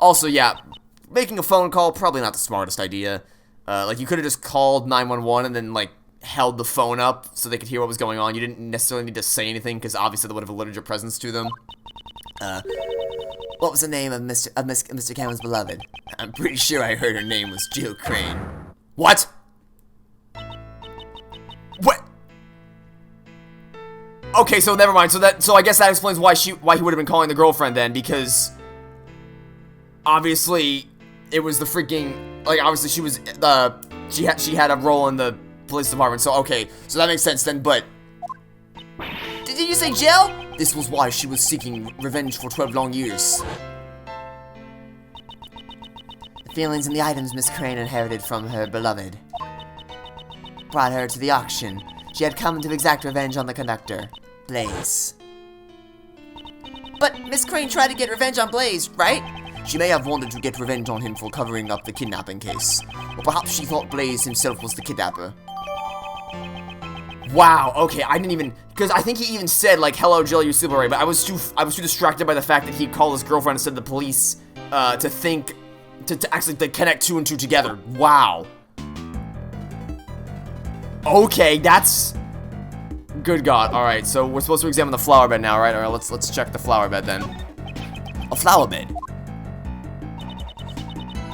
Also, yeah, making a phone call, probably not the smartest idea. Like, you could have just called 911 and then, like, held the phone up so they could hear what was going on. You didn't necessarily need to say anything, because obviously that would have alerted your presence to them. What was the name of Mr. Cameron's beloved? I'm pretty sure I heard her name was Jill Crane. What? What? Okay, so never mind. So I guess that explains why he would have been calling the girlfriend then, because obviously it was the freaking, like, obviously she was she had a role in the police department. So okay, so that makes sense then. But Did you say Jill? this was why she was seeking revenge for 12 long years. The feelings and the items Miss Crane inherited from her beloved brought her to the auction. She had come to exact revenge on the conductor, Blaze. But Miss Crane tried to get revenge on Blaze, right? She may have wanted to get revenge on him for covering up the kidnapping case. Or perhaps she thought Blaze himself was the kidnapper. Wow, okay, I didn't even, because I think he even said, like, hello, Jill, you're super right, but I was too distracted by the fact that he called his girlfriend instead of the police, to actually connect two and two together. Wow. Okay, that's... Good God. Alright, so we're supposed to examine the flower bed now, right? Alright, let's check the flower bed then. A flower bed?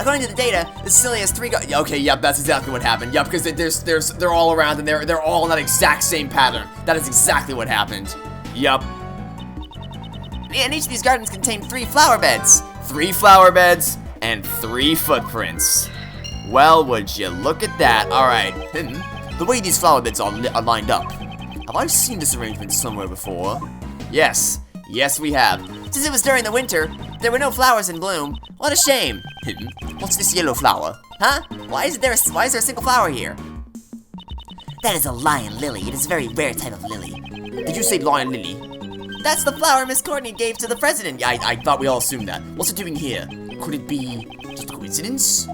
According to the data, the facility has 3 Okay, yep, that's exactly what happened. Yep, because they're all around and they're all in that exact same pattern. That is exactly what happened. Yep. And each of these gardens contain 3 flower beds. 3 flower beds and 3 footprints. Well, would you look at that? Alright. The way these flower beds are lined up. Have I seen this arrangement somewhere before? Yes. Yes, we have. Since it was during the winter, there were no flowers in bloom. What a shame. What's this yellow flower? Huh? Why is there a single flower here? That is a lion lily. It is a very rare type of lily. Did you say lion lily? That's the flower Miss Courtney gave to the president. Yeah, I thought we all assumed that. What's it doing here? Could it be just a coincidence?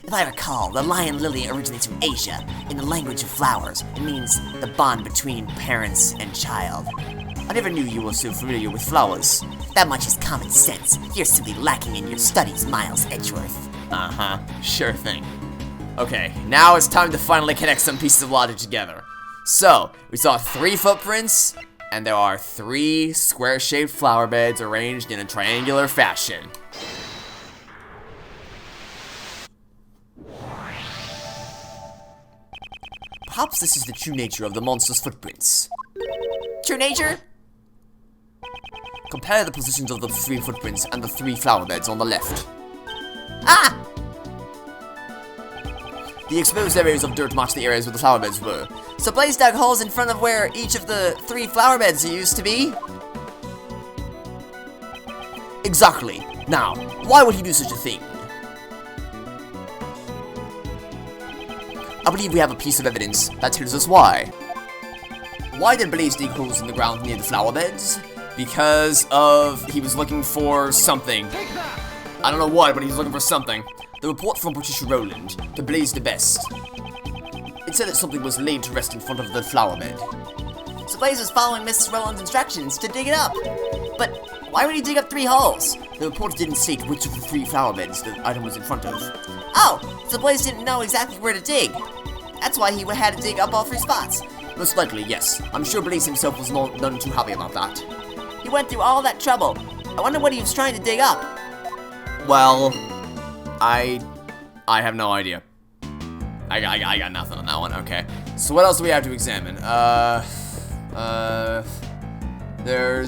If I recall, the lion lily originates from Asia. In the language of flowers, it means the bond between parents and child. I never knew you were so familiar with flowers. That much is common sense. You're simply lacking in your studies, Miles Edgeworth. Uh-huh. Sure thing. Okay, now it's time to finally connect some pieces of logic together. So, we saw 3 footprints, and there are 3 square-shaped flower beds arranged in a triangular fashion. Perhaps this is the true nature of the monster's footprints. True nature? Compare the positions of the 3 footprints and the 3 flower beds on the left. Ah! The exposed areas of dirt match the areas where the flower beds were. So Blaze dug holes in front of where each of the 3 flower beds used to be? Exactly. Now, why would he do such a thing? I believe we have a piece of evidence that tells us why. Why did Blaze dig holes in the ground near the flower beds? Because he was looking for something. I don't know what, but he was looking for something. The report from Patricia Rowland, to Blaze the Best. It said that something was laid to rest in front of the flower bed. So Blaze was following Mrs. Rowland's instructions to dig it up. But why would he dig up 3 holes? The report didn't state which of the 3 flower beds the item was in front of. Oh, so Blaze didn't know exactly where to dig. That's why he had to dig up all 3 spots. Most likely, yes. I'm sure Blaze himself was none too happy about that. He went through all that trouble. I wonder what he was trying to dig up. Well, I have no idea. I got nothing on that one, okay. So what else do we have to examine? There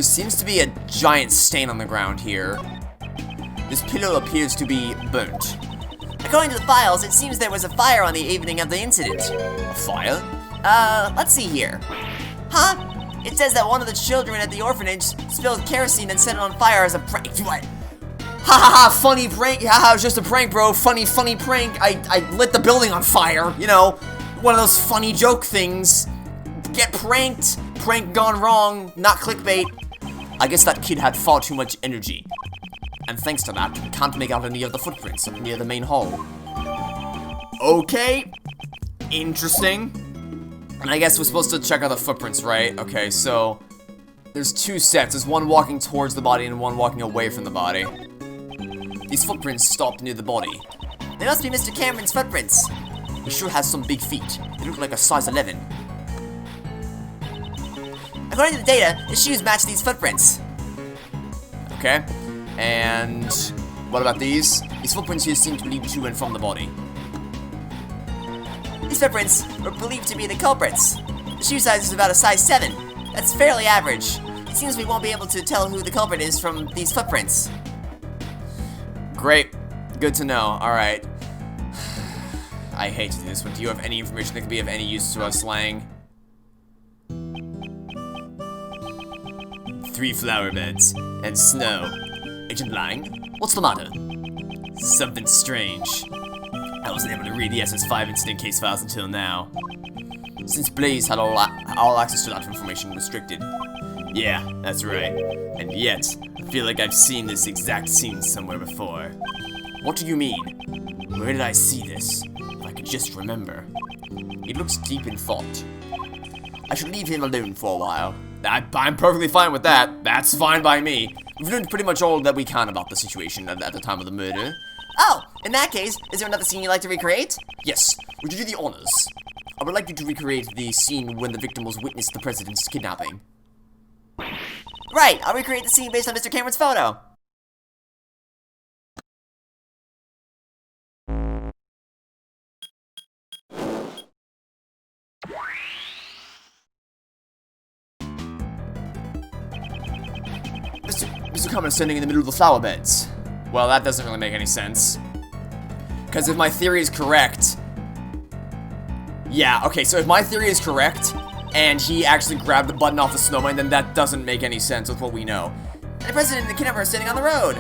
seems to be a giant stain on the ground here. This pillow appears to be burnt. According to the files, it seems there was a fire on the evening of the incident. A fire? Let's see here. Huh? It says that one of the children at the orphanage spilled kerosene and set it on fire as a prank. What? Ha ha ha, funny prank. Ha ha, it was just a prank, bro. Funny prank. I lit the building on fire. You know, one of those funny joke things. Get pranked. Prank gone wrong. Not clickbait. I guess that kid had far too much energy. And thanks to that, we can't make out any of the footprints near the main hall. Okay. Interesting. And I guess we're supposed to check out the footprints, right? Okay, so there's two sets. There's one walking towards the body and one walking away from the body. These footprints stopped near the body. They must be Mr. Cameron's footprints. He sure has some big feet. They look like a size 11. According to the data, his shoes match these footprints. Okay. And what about these? These footprints here seem to lead to and from the body. These footprints were believed to be the culprits. The shoe size is about a size 7. That's fairly average. It seems we won't be able to tell who the culprit is from these footprints. Great. Good to know. Alright. I hate to do this, but do you have any information that could be of any use to us, Lang? 3 flower beds and snow. Agent Lang, what's the matter? Something strange. I wasn't able to read the SS5 incident case files until now. Since Blaze had all access to that information restricted. Yeah, that's right. And yet, I feel like I've seen this exact scene somewhere before. What do you mean? Where did I see this? If I could just remember. He looks deep in thought. I should leave him alone for a while. I'm perfectly fine with that. That's fine by me. We've learned pretty much all that we can about the situation at the time of the murder. Oh, in that case, is there another scene you'd like to recreate? Yes, would you do the honors? I would like you to recreate the scene when the victim was witness to the president's kidnapping. Right, I'll recreate the scene based on Mr. Cameron's photo. Mr. Cameron standing in the middle of the flower beds. Well, that doesn't really make any sense. Because if my theory is correct... Yeah, okay, so if my theory is correct, and he actually grabbed the button off the snowman, then that doesn't make any sense with what we know. And the president and the kidnapper are standing on the road.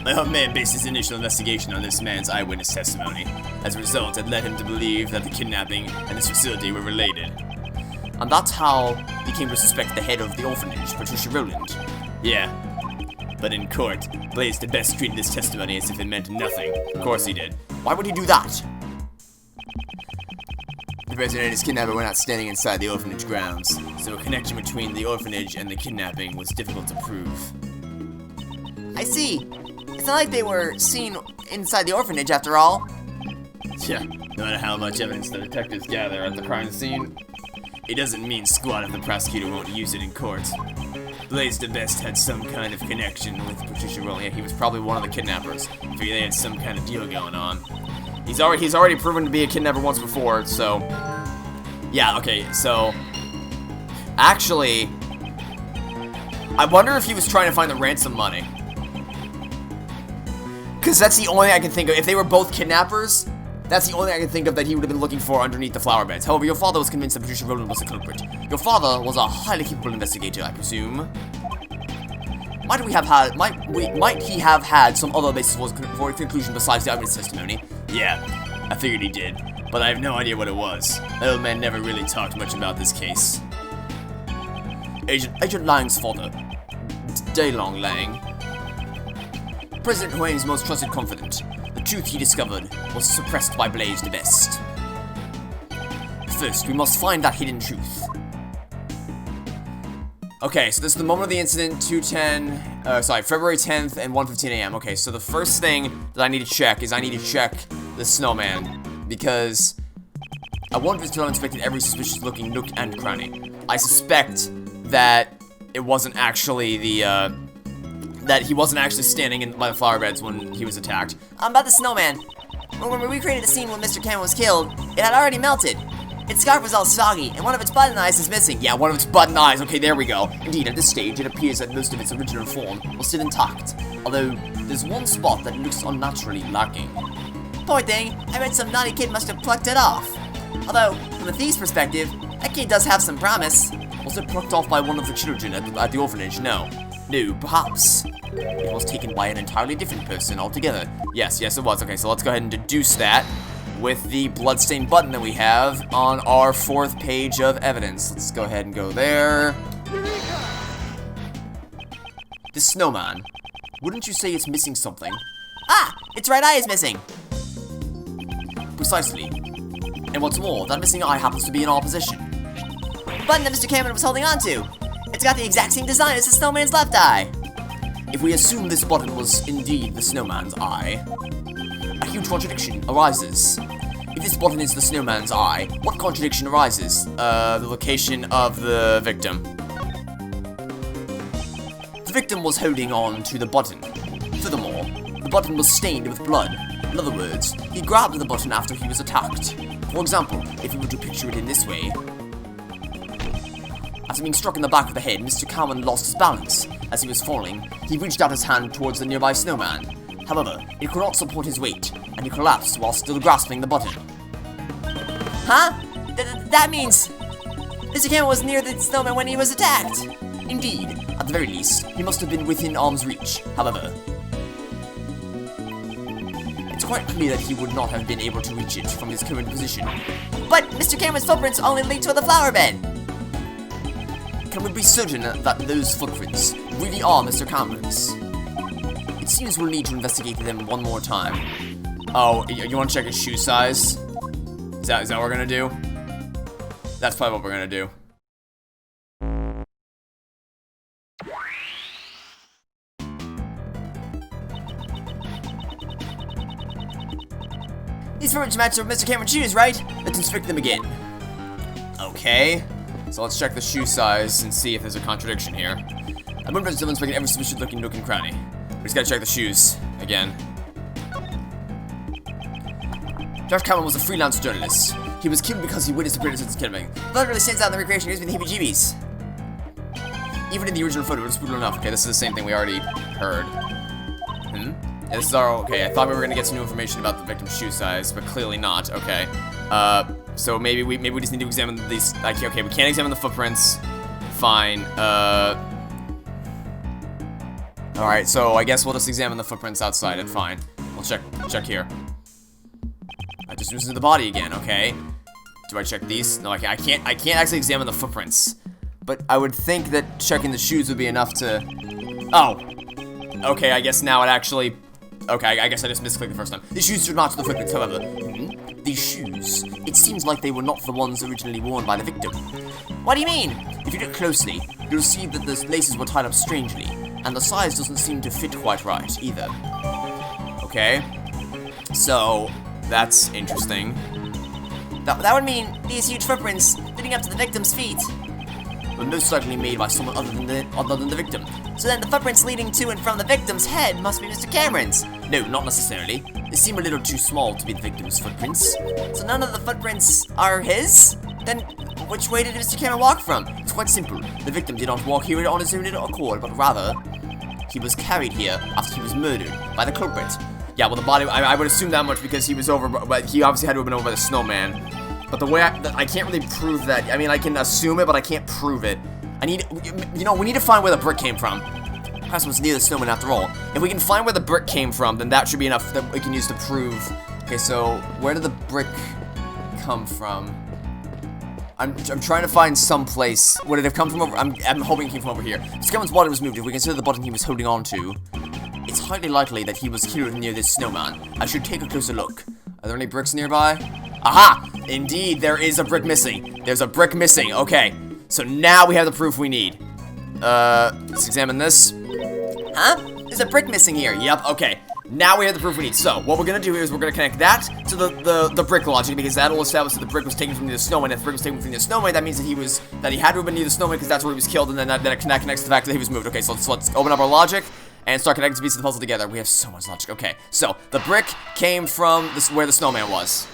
My home man based his initial investigation on this man's eyewitness testimony. As a result, it led him to believe that the kidnapping and this facility were related. And that's how he came to suspect the head of the orphanage, Patricia Rowland. Yeah. But in court, Blaze the best treated his testimony as if it meant nothing. Of course he did. Why would he do that? The president and his kidnapper were not standing inside the orphanage grounds, So a connection between the orphanage and the kidnapping was difficult to prove. I see. It's not like they were seen inside the orphanage after all. Yeah, no matter how much evidence the detectives gather at the crime scene, it doesn't mean squat if the prosecutor won't use it in court. Blaze the Best had some kind of connection with Patricia Rowland. Yeah, he was probably one of the kidnappers. I figure they had some kind of deal going on. He's already proven to be a kidnapper once before, so... Yeah, okay, so... Actually... I wonder if he was trying to find the ransom money. Because that's the only thing I can think of. If they were both kidnappers, that's the only thing I can think of that he would have been looking for underneath the flower beds. However, your father was convinced that Patricia Rowland was the culprit. Your father was a highly capable investigator, I presume. Might he have had some other basis for a conclusion besides the eyewitness testimony? Yeah, I figured he did, but I have no idea what it was. That old man never really talked much about this case. Agent Lang's father, Daylong Lang, President Huang's most trusted confidant. The truth he discovered was suppressed by Blaze the Best. First, we must find that hidden truth. Okay, so this is the moment of the incident, February 10th and 1:15 a.m. Okay, so the first thing that I need to check is I need to check the snowman, because I wonder if it's inspected every suspicious looking nook and cranny. I suspect that it wasn't actually that he wasn't actually standing by the flower beds when he was attacked. About the snowman. when we recreated the scene when Mr. Cameron was killed, it had already melted. Its scarf was all soggy, and one of its button eyes is missing. Yeah, one of its button eyes. Okay, there we go. Indeed, at this stage, it appears that most of its original form was still intact, although there's one spot that looks unnaturally lacking. Poor thing, I bet some naughty kid must have plucked it off. Although, from the thief's perspective, that kid does have some promise. Was it plucked off by one of the children at the orphanage? No. No, perhaps it was taken by an entirely different person altogether. Yes, it was. Okay, so let's go ahead and deduce that with the bloodstained button that we have on our 4th page of evidence. Let's go ahead and go there. This snowman, wouldn't you say it's missing something? Ah, its right eye is missing. Precisely. And what's more, that missing eye happens to be in opposition. The button that Mr. Cameron was holding onto. It's got the exact same design as the snowman's left eye. If we assume this button was indeed the snowman's eye, a huge contradiction arises. If this button is the snowman's eye, what contradiction arises? The location of the victim. The victim was holding on to the button. Furthermore, the button was stained with blood. In other words, he grabbed the button after he was attacked. For example, if we were to picture it in this way, after being struck in the back of the head, Mr. Cameron lost his balance. As he was falling, he reached out his hand towards the nearby snowman. However, it could not support his weight, and he collapsed while still grasping the button. Huh? That means Mr. Cameron was near the snowman when he was attacked. Indeed, at the very least, he must have been within arm's reach. However, it's quite clear that he would not have been able to reach it from his current position. But Mr. Cameron's footprints only lead to the flower bed. Can we be certain that those footprints really are Mr. Cameron's? It seems we'll need to investigate them one more time. Oh, you want to check his shoe size? Is that what we're gonna do? That's probably what we're gonna do. These footprints match with Mr. Cameron's shoes, right? Let's inspect them again. Okay. So let's check the shoe size and see if there's a contradiction here. I'm going to inspecting every suspicious looking nook and cranny. We just gotta check the shoes again. Josh Cameron was a freelance journalist. He was killed because he witnessed the greatest of killing. That really stands out in the recreation gives me the heebie-jeebies. Even in the original photo, it's brutal enough. Okay, this is the same thing we already heard. Yeah, this is our, okay, I thought we were gonna get some new information about the victim's shoe size, but clearly not. Okay. So maybe we just need to examine these. Like, okay, we can't examine the footprints. Fine. All right. So I guess we'll just examine the footprints outside. And fine. We'll check here. I just used the body again. Okay. Do I check these? No, I can't actually examine the footprints. But I would think that checking the shoes would be enough to. Oh. Okay. I guess now it actually. Okay. I guess I just misclicked the first time. These shoes should match the footprints. However. These shoes, it seems like they were not the ones originally worn by the victim. What do you mean? If you look closely, you'll see that the laces were tied up strangely, and the size doesn't seem to fit quite right, either. Okay, so, that's interesting. That would mean these huge footprints leading up to the victim's feet were most likely made by someone other than the victim. So then the footprints leading to and from the victim's head must be Mr. Cameron's. No, not necessarily. They seem a little too small to be the victim's footprints. So none of the footprints are his? Then which way did Mr. Cameron walk from? It's quite simple. The victim did not walk here on his own accord, but rather, he was carried here after he was murdered by the culprit. Yeah, well, the body, I would assume that much because he was over, but he obviously had to have been over by the snowman. But the way I can't really prove that. I mean, I can assume it, but I can't prove it. We need to find where the brick came from. Perhaps it was near the snowman after all. If we can find where the brick came from, then that should be enough that we can use to prove. Okay, so where did the brick come from? I'm trying to find some place. Would it have come from over? I'm hoping it came from over here. Mr. Cameron's body was moved. If we consider the button he was holding on to, it's highly likely that he was killed near this snowman. I should take a closer look. Are there any bricks nearby? Aha! Indeed, there is a brick missing. There's a brick missing. Okay, so now we have the proof we need. Let's examine this. Huh? There's a brick missing here. Yep, okay. Now we have the proof we need. So, what we're gonna do is we're gonna connect that to the brick logic, because that'll establish that the brick was taken from near the snowman. If the brick was taken from near the snowman, that means that he had to have been near the snowman because that's where he was killed, and then that connects to the fact that he was moved. Okay, so let's open up our logic and start connecting pieces of the puzzle together. We have so much logic. Okay, so the brick came from where the snowman was.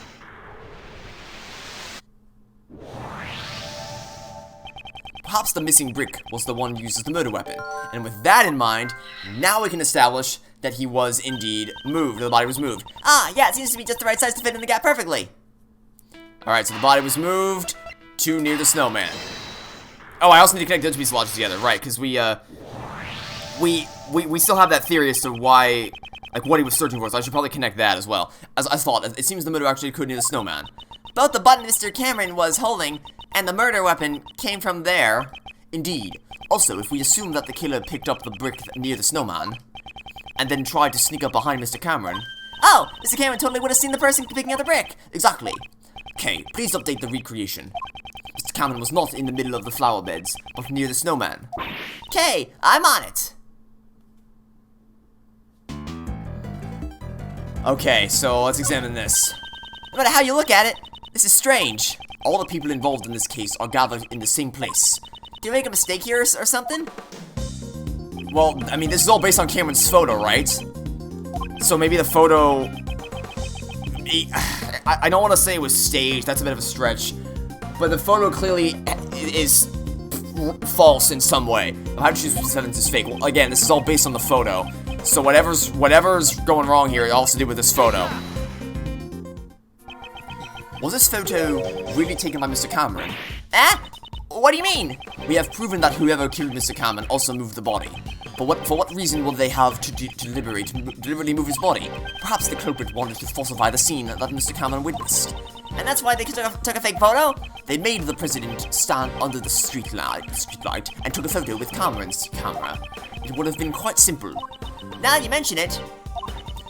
Perhaps the missing brick was the one used as the murder weapon. And with that in mind, now we can establish that he was indeed moved, the body was moved. Ah, yeah, it seems to be just the right size to fit in the gap perfectly. Alright, so the body was moved to near the snowman. Oh, I also need to connect the other pieces of logic together, right, because we still have that theory as to why, like, what he was searching for, so I should probably connect that as well. As I thought, it seems the murder actually occurred near the snowman. Both the button Mr. Cameron was holding and the murder weapon came from there. Indeed. Also, if we assume that the killer picked up the brick near the snowman, and then tried to sneak up behind Mr. Cameron... Oh, Mr. Cameron totally would have seen the person picking up the brick. Exactly. Okay, please update the recreation. Mr. Cameron was not in the middle of the flower beds, but near the snowman. Okay, I'm on it. Okay, so let's examine this. No matter how you look at it, this is strange. All the people involved in this case are gathered in the same place. Did you make a mistake here or something? Well, I mean, this is all based on Cameron's photo, right? So maybe the photo... I don't want to say it was staged, that's a bit of a stretch. But the photo clearly is false in some way. How did you choose evidence is fake? Well, again, this is all based on the photo. So whatever's going wrong here, it all has to do with this photo. Was this photo really taken by Mr. Cameron? Eh? What do you mean? We have proven that whoever killed Mr. Cameron also moved the body. But for what reason will they have to deliberately move his body? Perhaps the culprit wanted to falsify the scene that Mr. Cameron witnessed. And that's why they took a fake photo? They made the president stand under the streetlight and took a photo with Cameron's camera. It would have been quite simple. Now that you mention it,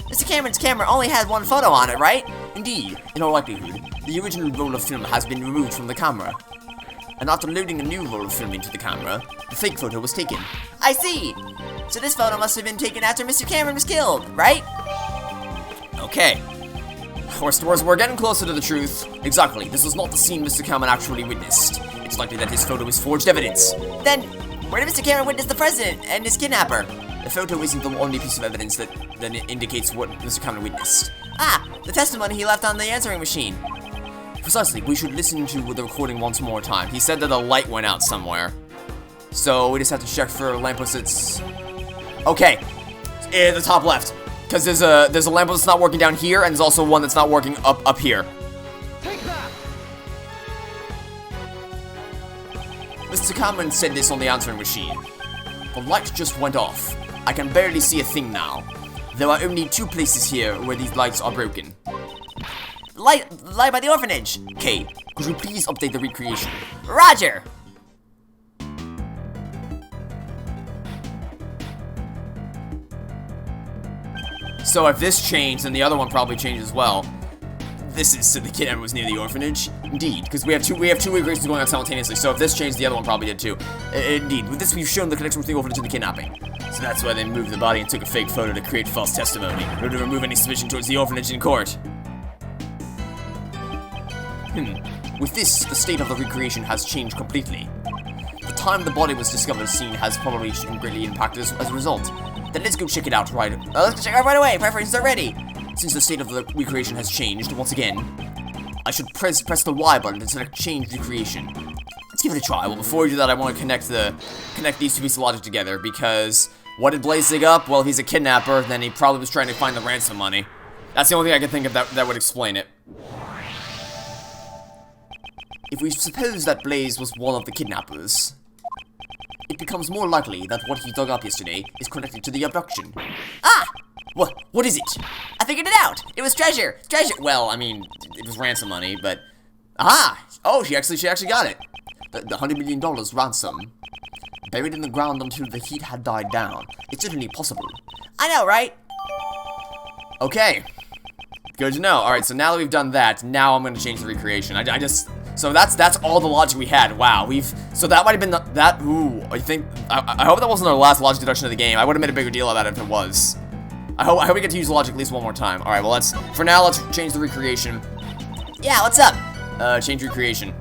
Mr. Cameron's camera only had one photo on it, right? Indeed, in all likelihood, the original roll of film has been removed from the camera. And after loading a new roll of film into the camera, the fake photo was taken. I see! So this photo must have been taken after Mr. Cameron was killed, right? Okay. We're getting closer to the truth. Exactly, this was not the scene Mr. Cameron actually witnessed. It's likely that his photo is forged evidence. Then, where did Mr. Cameron witness the president and his kidnapper? The photo isn't the only piece of evidence that indicates what Mr. Cameron witnessed. Ah, the testimony he left on the answering machine. Precisely, we should listen to the recording once more time. He said that a light went out somewhere. So we just have to check for lampposts. Okay, in the top left. Because there's a lamppost that's not working down here, and there's also one that's not working up here. Take that! Mr. Cameron said this on the answering machine. The light just went off. I can barely see a thing now. There are only 2 places here where these lights are broken. Light by the orphanage. Okay, could you please update the recreation? Roger! So if this changed, then the other one probably changed as well. This is so the kidnapper was near the orphanage. Indeed, because we have two recreations going on simultaneously. So if this changed, the other one probably did too. Indeed, with this we've shown the connection between the orphanage and the kidnapping. So that's why they moved the body and took a fake photo to create false testimony, in order to remove any suspicion towards the orphanage in court. With this, the state of the recreation has changed completely. The time the body was discovered seen has probably greatly impacted as a result. Then let's go check it out let's check it out right away. Preferences are ready. Since the state of the recreation has changed, once again, I should press the Y button to select change recreation. Let's give it a try. Well, before we do that, I want to connect these 2 pieces of logic together, because what did Blaze dig up? Well, if he's a kidnapper, then he probably was trying to find the ransom money. That's the only thing I can think of that would explain it. If we suppose that Blaze was one of the kidnappers, it becomes more likely that what he dug up yesterday is connected to the abduction. Ah! What is it? I figured it out! It was treasure! Treasure! Well, I mean, it was ransom money, but... Ah! Oh, she actually got it. The $100 million ransom. Buried in the ground until the heat had died down. It's certainly possible. I know, right? Okay. Good to know. Alright, so now that we've done that, now I'm gonna change the recreation. So that's all the logic we had. Wow, so that might have been I hope that wasn't our last logic deduction of the game. I would have made a bigger deal of that if it was. I hope we get to use logic at least one more time. Alright, well let's change the recreation. Yeah, what's up? Change recreation.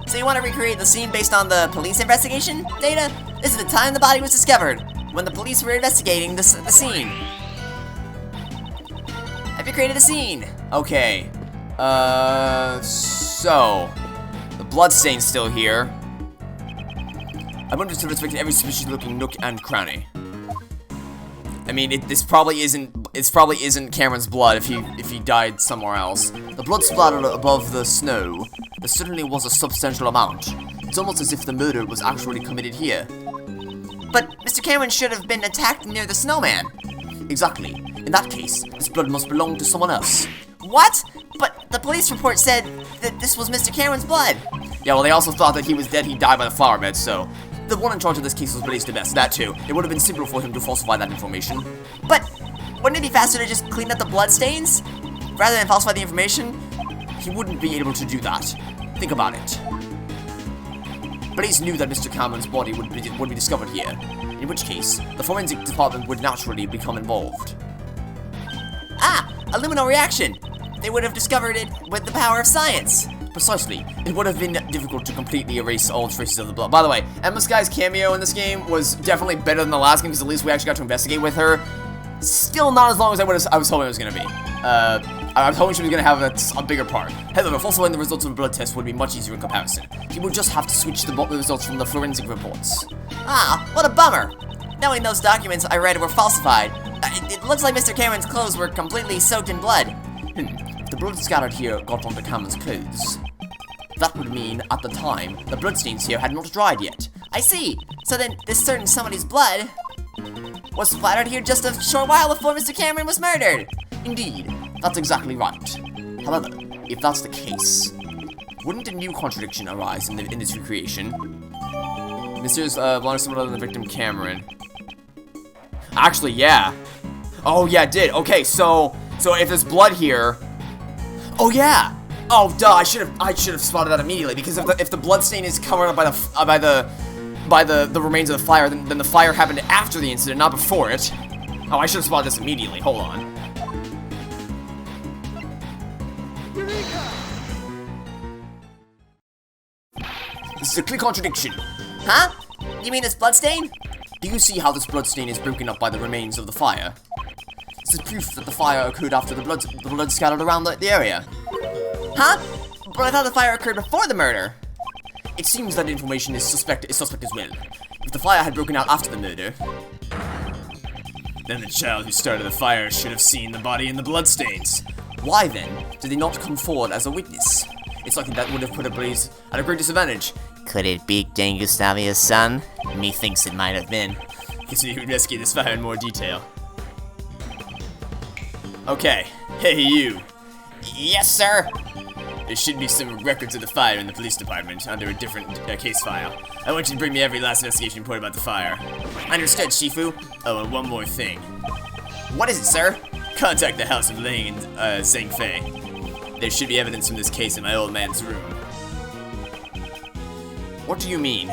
So you want to recreate the scene based on the police investigation data? This is the time the body was discovered. when the police were investigating the scene. Have you created a scene? Okay. So the bloodstain's still here. I wonder if it's respected every suspicious-looking nook and cranny. I mean, this probably isn't Cameron's blood if he died somewhere else. The blood splattered above the snow. There certainly was a substantial amount. It's almost as if the murder was actually committed here. But Mr. Cameron should have been attacked near the snowman. Exactly. In that case, this blood must belong to someone else. What? But the police report said that this was Mr. Cameron's blood. Yeah, well, they also thought that he was dead. He died by the flower bed, so the one in charge of this case was released to best. That too. It would have been simpler for him to falsify that information. But wouldn't it be faster to just clean up the bloodstains rather than falsify the information? He wouldn't be able to do that. Think about it. Police knew that Mr. Cameron's body would be discovered here, in which case, the forensic department would naturally become involved. Ah! A luminal reaction! They would have discovered it with the power of science. Precisely. It would have been difficult to completely erase all traces of the blood. By the way, Emma Sky's cameo in this game was definitely better than the last game because at least we actually got to investigate with her. Still not as long as I was hoping it was going to be. I was hoping she was going to have a bigger part. However, falsifying the results of a blood test would be much easier in comparison. He would just have to switch the results from the forensic reports. Ah, what a bummer! Knowing those documents I read were falsified, it looks like Mr. Cameron's clothes were completely soaked in blood. If the blood scattered here got onto Cameron's clothes, that would mean, at the time, the bloodstains here had not dried yet. I see. So then, this certain somebody's blood was splattered here just a short while before Mr. Cameron was murdered. Indeed, that's exactly right. However, if that's the case, wouldn't a new contradiction arise in this recreation? Mr.'s blonde someone other than the victim Cameron. Actually, yeah. Oh yeah, it did. Okay, so if there's blood here, oh yeah. Oh duh, I should have spotted that immediately because if the blood stain is covered up by the remains of the fire, then the fire happened after the incident, not before it. Oh, I should have spotted this immediately. Hold on. This is a clear contradiction. Huh? You mean this bloodstain? Do you see how this bloodstain is broken up by the remains of the fire? This is proof that the fire occurred after the blood scattered around the area. Huh? But I thought the fire occurred before the murder. It seems that information is suspect as well. If the fire had broken out after the murder, then the child who started the fire should have seen the body and the bloodstains. Why then did he not come forward as a witness? It's likely that would have put a blaze at a great disadvantage. Could it be Jane Gustavia's son? Methinks it might have been. Continue to investigate this fire in more detail. Okay. Hey, you. Yes, sir. There should be some records of the fire in the police department under a different case file. I want you to bring me every last investigation report about the fire. Understood, Shifu. Oh, and one more thing. What is it, sir? Contact the House of Ling and Zhang Fei. There should be evidence from this case in my old man's room. What do you mean?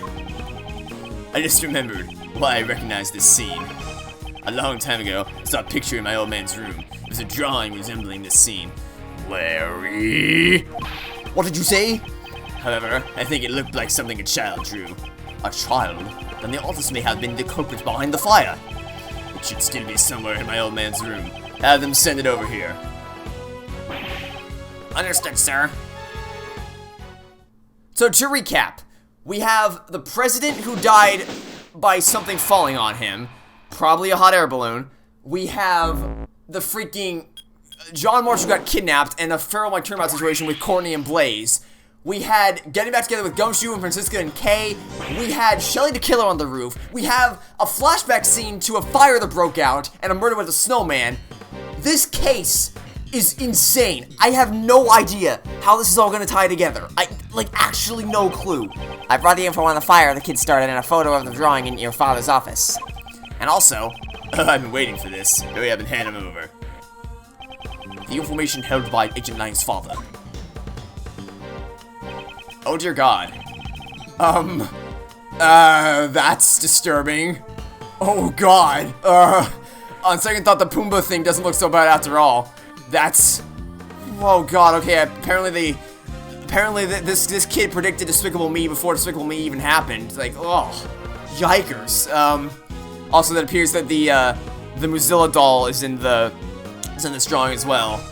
I just remembered why I recognized this scene. A long time ago, I saw a picture in my old man's room. It was a drawing resembling this scene. Larry! What did you say? However, I think it looked like something a child drew. A child? Then the officer may have been the culprit behind the fire. It should still be somewhere in my old man's room. Have them send it over here. Understood, sir. So to recap, we have the president who died by something falling on him, probably a hot air balloon. We have the freaking John Marshall got kidnapped and a feral like turnabout situation with Courtney and Blaze. We had getting back together with Gumshoe and Francisca and Kay. We had Shelly the killer on the roof. We have a flashback scene to a fire that broke out and a murder with a snowman. This case is insane. I have no idea how this is all gonna tie together. Actually no clue. I brought the info on the fire the kid started and a photo of the drawing in your father's office. And also, I've been waiting for this. Hurry up and hand him over. The information held by Agent Lang's father. Oh dear God. That's disturbing. Oh God. On second thought, the Pumbaa thing doesn't look so bad after all. That's... Oh God, okay, apparently this kid predicted Despicable Me before Despicable Me even happened. Like, oh, yikers. Also, it appears that the Mozilla doll is in this drawing as well.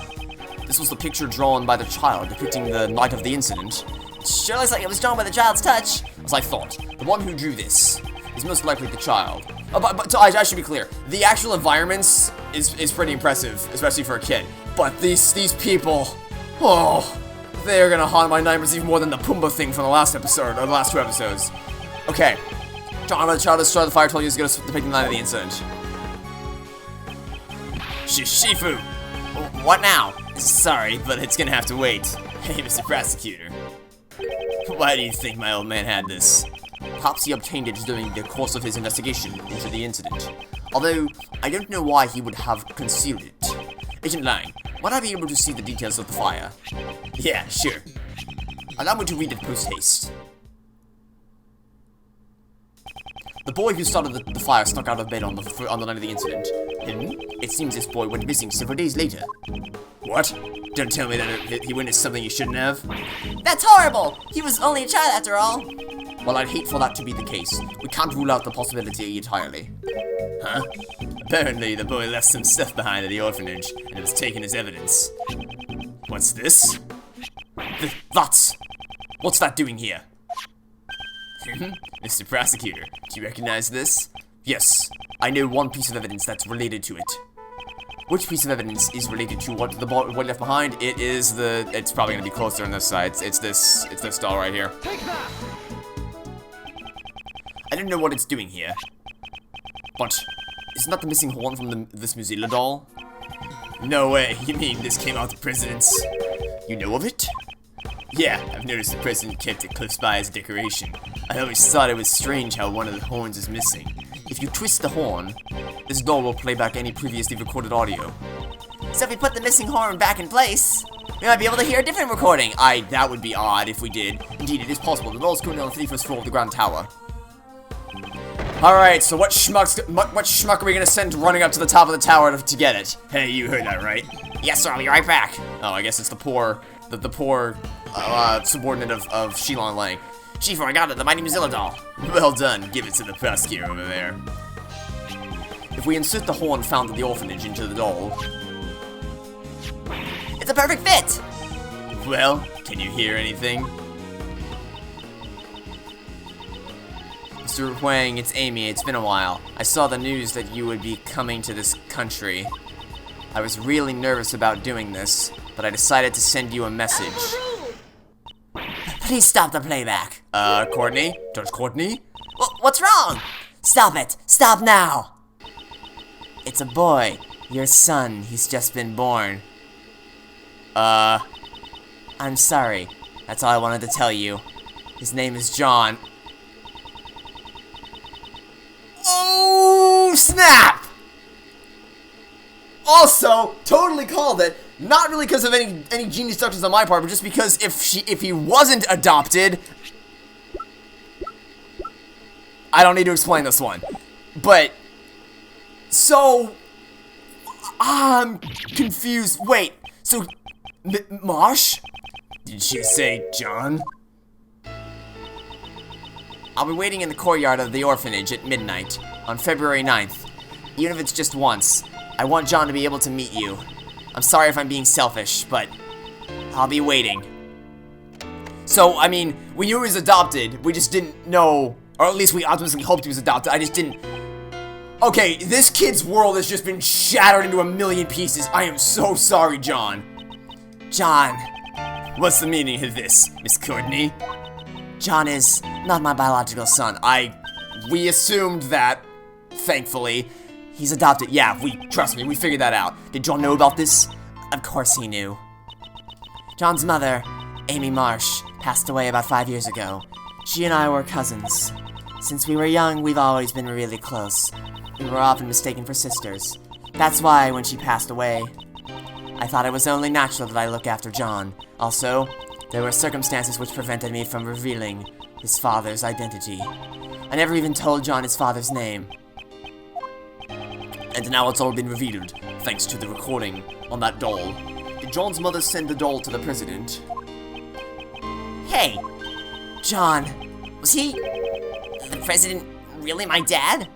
This was the picture drawn by the child depicting the night of the incident. Sure looks like it was drawn by the child's touch. As I thought, the one who drew this is most likely the child. But I should be clear, the actual environments is pretty impressive, especially for a kid. But these people, oh, they're gonna haunt my nightmares even more than the Pumbaa thing from the last episode, or the last 2 episodes. Okay, John, the child destroyed the fire 12 years ago to depict the night of the incident. Shifu! What now? Sorry, but it's gonna have to wait. Hey, Mr. Prosecutor. Why do you think my old man had this? Autopsy obtained it during the course of his investigation into the incident. Although, I don't know why he would have concealed it. Agent Lang, might I be able to see the details of the fire? Yeah, sure. Allow me to read it post-haste. The boy who started the fire snuck out of bed on the night of the incident. It seems this boy went missing several days later. What? Don't tell me that he witnessed something he shouldn't have. That's horrible! He was only a child after all. Well, I'd hate for that to be the case. We can't rule out the possibility entirely. Huh? Apparently, the boy left some stuff behind at the orphanage, and it was taken as evidence. What's this? What's that doing here? Mr. Prosecutor, do you recognize this? Yes, I know one piece of evidence that's related to it. Which piece of evidence is related to what the boy left behind? It's probably gonna be closer on this side. It's this doll right here. I don't know what it's doing here. But, isn't that the missing horn from this Mozilla doll? No way, you mean this came out the president's? You know of it? Yeah, I've noticed the president kept it close by as a decoration. I always thought it was strange how one of the horns is missing. If you twist the horn, this doll will play back any previously recorded audio. So if we put the missing horn back in place, we might be able to hear a different recording. That would be odd if we did. Indeed, it is possible. The doll is currently on the 31st floor of the Grand Tower. Alright, so what schmuck are we gonna send running up to the top of the tower to get it? Hey, you heard that, right? Yes, sir, I'll be right back. Oh, I guess it's the poor subordinate of Shilon Lang. Chief, I got it, the mighty Mozilla doll. Well done, give it to the prosecutor over there. If we insert the horn found at the orphanage into the doll... It's a perfect fit! Well, can you hear anything? Mr. Huang, it's Amy. It's been a while. I saw the news that you would be coming to this country. I was really nervous about doing this, but I decided to send you a message. Please stop the playback. Courtney? Judge Courtney? What's wrong? Stop it. Stop now. It's a boy. Your son. He's just been born. I'm sorry. That's all I wanted to tell you. His name is John. Oh, snap! Also, totally called it. Not really because of any genius deductions on my part, but just because if he wasn't adopted, I don't need to explain this one. But so I'm confused. Wait, so Marsh? Did she say John? I'll be waiting in the courtyard of the orphanage at midnight on February 9th. Even if it's just once, I want John to be able to meet you. I'm sorry if I'm being selfish, but I'll be waiting. So, I mean, we knew he was adopted, we just didn't know, or at least we optimistically hoped he was adopted, I just didn't... Okay, this kid's world has just been shattered into a million pieces. I am so sorry, John. John. What's the meaning of this, Miss Courtney? John is not my biological son. We assumed that, thankfully. He's adopted. Yeah, trust me, we figured that out. Did John know about this? Of course he knew. John's mother, Amy Marsh, passed away about 5 years ago. She and I were cousins. Since we were young, we've always been really close. We were often mistaken for sisters. That's why, when she passed away, I thought it was only natural that I look after John. Also, there were circumstances which prevented me from revealing his father's identity. I never even told John his father's name. And now it's all been revealed, thanks to the recording on that doll. Did John's mother send the doll to the president? Hey, John, was the president really my dad?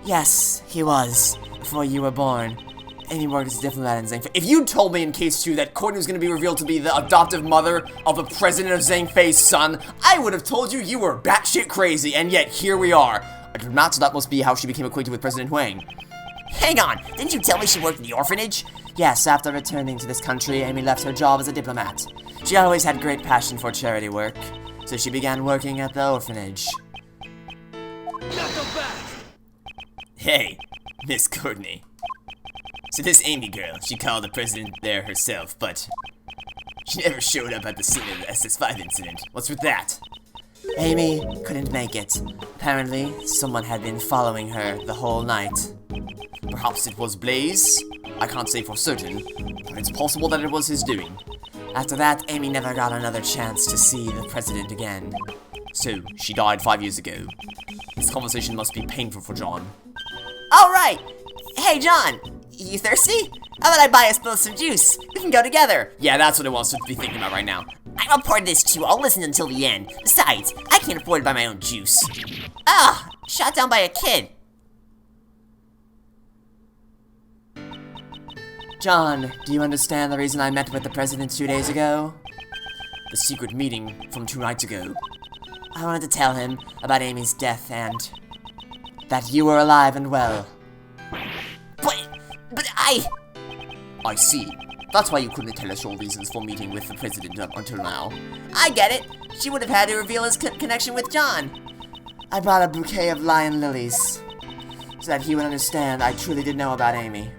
Yes, he was, before you were born. Amy worked as a diplomat in Zhang Fei. If you told me in case 2 that Courtney was going to be revealed to be the adoptive mother of the president of Zhang Fei's son, I would have told you you were batshit crazy, and yet here we are. Not so that must be how she became acquainted with President Huang. Hang on, didn't you tell me she worked in the orphanage? Yes, after returning to this country, Amy left her job as a diplomat. She always had great passion for charity work, so she began working at the orphanage. Hey, Miss Courtney. So this Amy girl, she called the president there herself, but she never showed up at the scene of the SS5 incident. What's with that? Amy couldn't make it. Apparently, someone had been following her the whole night. Perhaps it was Blaze? I can't say for certain, but it's possible that it was his doing. After that, Amy never got another chance to see the president again. So, she died 5 years ago. This conversation must be painful for John. Alright! Hey, John! You thirsty? How about I buy us both some juice? We can go together. Yeah, that's what I want to be thinking about right now. I'm a part of this too. I'll listen until the end. Besides, I can't afford to buy my own juice. Ah! Shot down by a kid. John, do you understand the reason I met with the president 2 days ago? The secret meeting from 2 nights ago. I wanted to tell him about Amy's death and that you were alive and well. But I see. That's why you couldn't tell us your reasons for meeting with the president up until now. I get it. She would have had to reveal his connection with John. I brought a bouquet of lion lilies so that he would understand I truly did know about Amy.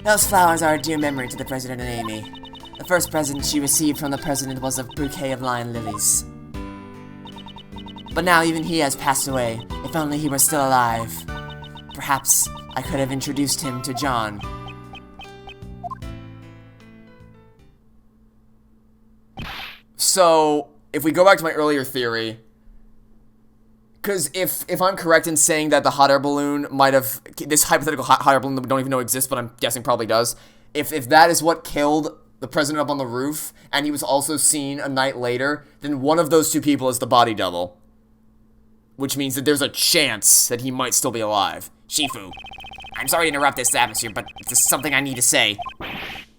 Those flowers are a dear memory to the president and Amy. The first present she received from the president was a bouquet of lion lilies. But now even he has passed away. If only he were still alive. Perhaps I could have introduced him to John. So, if we go back to my earlier theory, because if I'm correct in saying that the hot air balloon might have, this hypothetical hot air balloon that we don't even know exists, but I'm guessing probably does, if that is what killed the president up on the roof, and he was also seen a night later, then one of those 2 people is the body double. Which means that there's a chance that he might still be alive. Shifu, I'm sorry to interrupt this atmosphere, but it's something I need to say.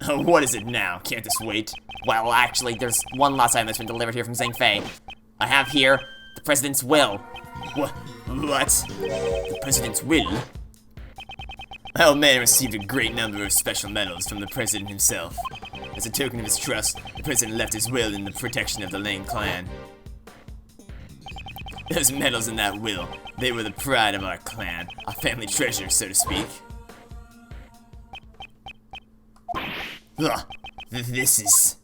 What is it now? Can't this wait? Well, actually, there's one last item that's been delivered here from Zhang Fei. I have here the president's will. What? The president's will? Our man received a great number of special medals from the president himself. As a token of his trust, the president left his will in the protection of the Lang clan. Those medals in that will, they were the pride of our clan, our family treasure, so to speak. Ugh, this is...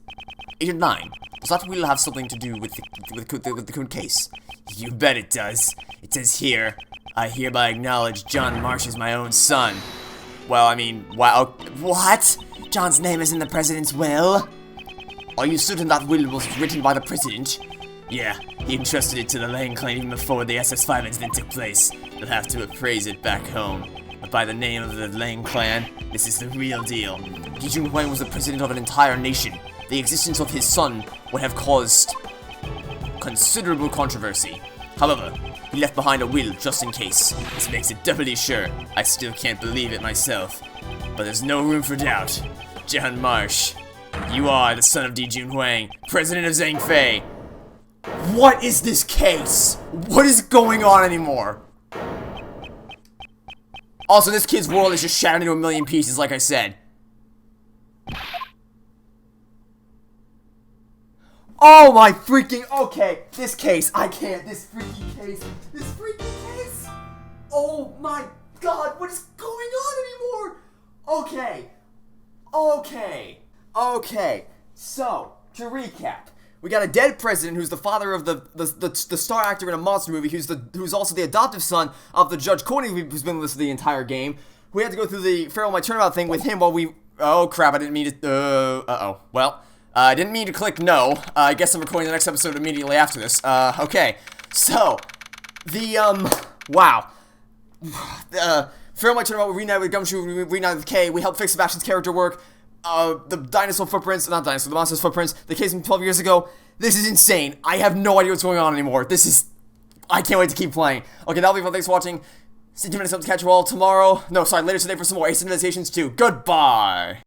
Agent 9, does that will have something to do with the current case? You bet it does. It says here, I hereby acknowledge John Marsh as my own son. Well, I mean, wow. What? John's name is in the president's will? Are you certain that will was written by the president? Yeah, he entrusted it to the Lang clan even before the SS5 incident took place. They'll have to appraise it back home. But by the name of the Lang clan, this is the real deal. Dijun Huang was the president of an entire nation. The existence of his son would have caused considerable controversy. However, he left behind a will just in case. This makes it doubly sure. I still can't believe it myself. But there's no room for doubt. John Marsh, you are the son of Dijun Huang, president of Zhang Fei. What is this case? What is going on anymore? Also, this kid's world is just shattered into a million pieces, like I said. Oh my freaking, okay, this case, I can't, this freaking case, oh my god, what is going on anymore? Okay, so, to recap, we got a dead president who's the father of the star actor in a monster movie, who's also the adoptive son of the Judge Courtney who's been listed the entire game. We had to go through the Farewell My Turnabout thing with him while we, oh crap, I didn't mean to, well, I didn't mean to click no. I guess I'm recording the next episode immediately after this. Okay. So, wow. Farewell My Turnabout, we reunited with Gumshoe, we reunited with Kay, we helped fix Sebastian's character work, the dinosaur footprints, not dinosaur, the monster's footprints, the case from 12 years ago. This is insane. I have no idea what's going on anymore. I can't wait to keep playing. Okay, that'll be fun. Thanks for watching. Stay tuned to catch you all tomorrow. No, sorry, later today for some more Ace Civilizations 2. Goodbye!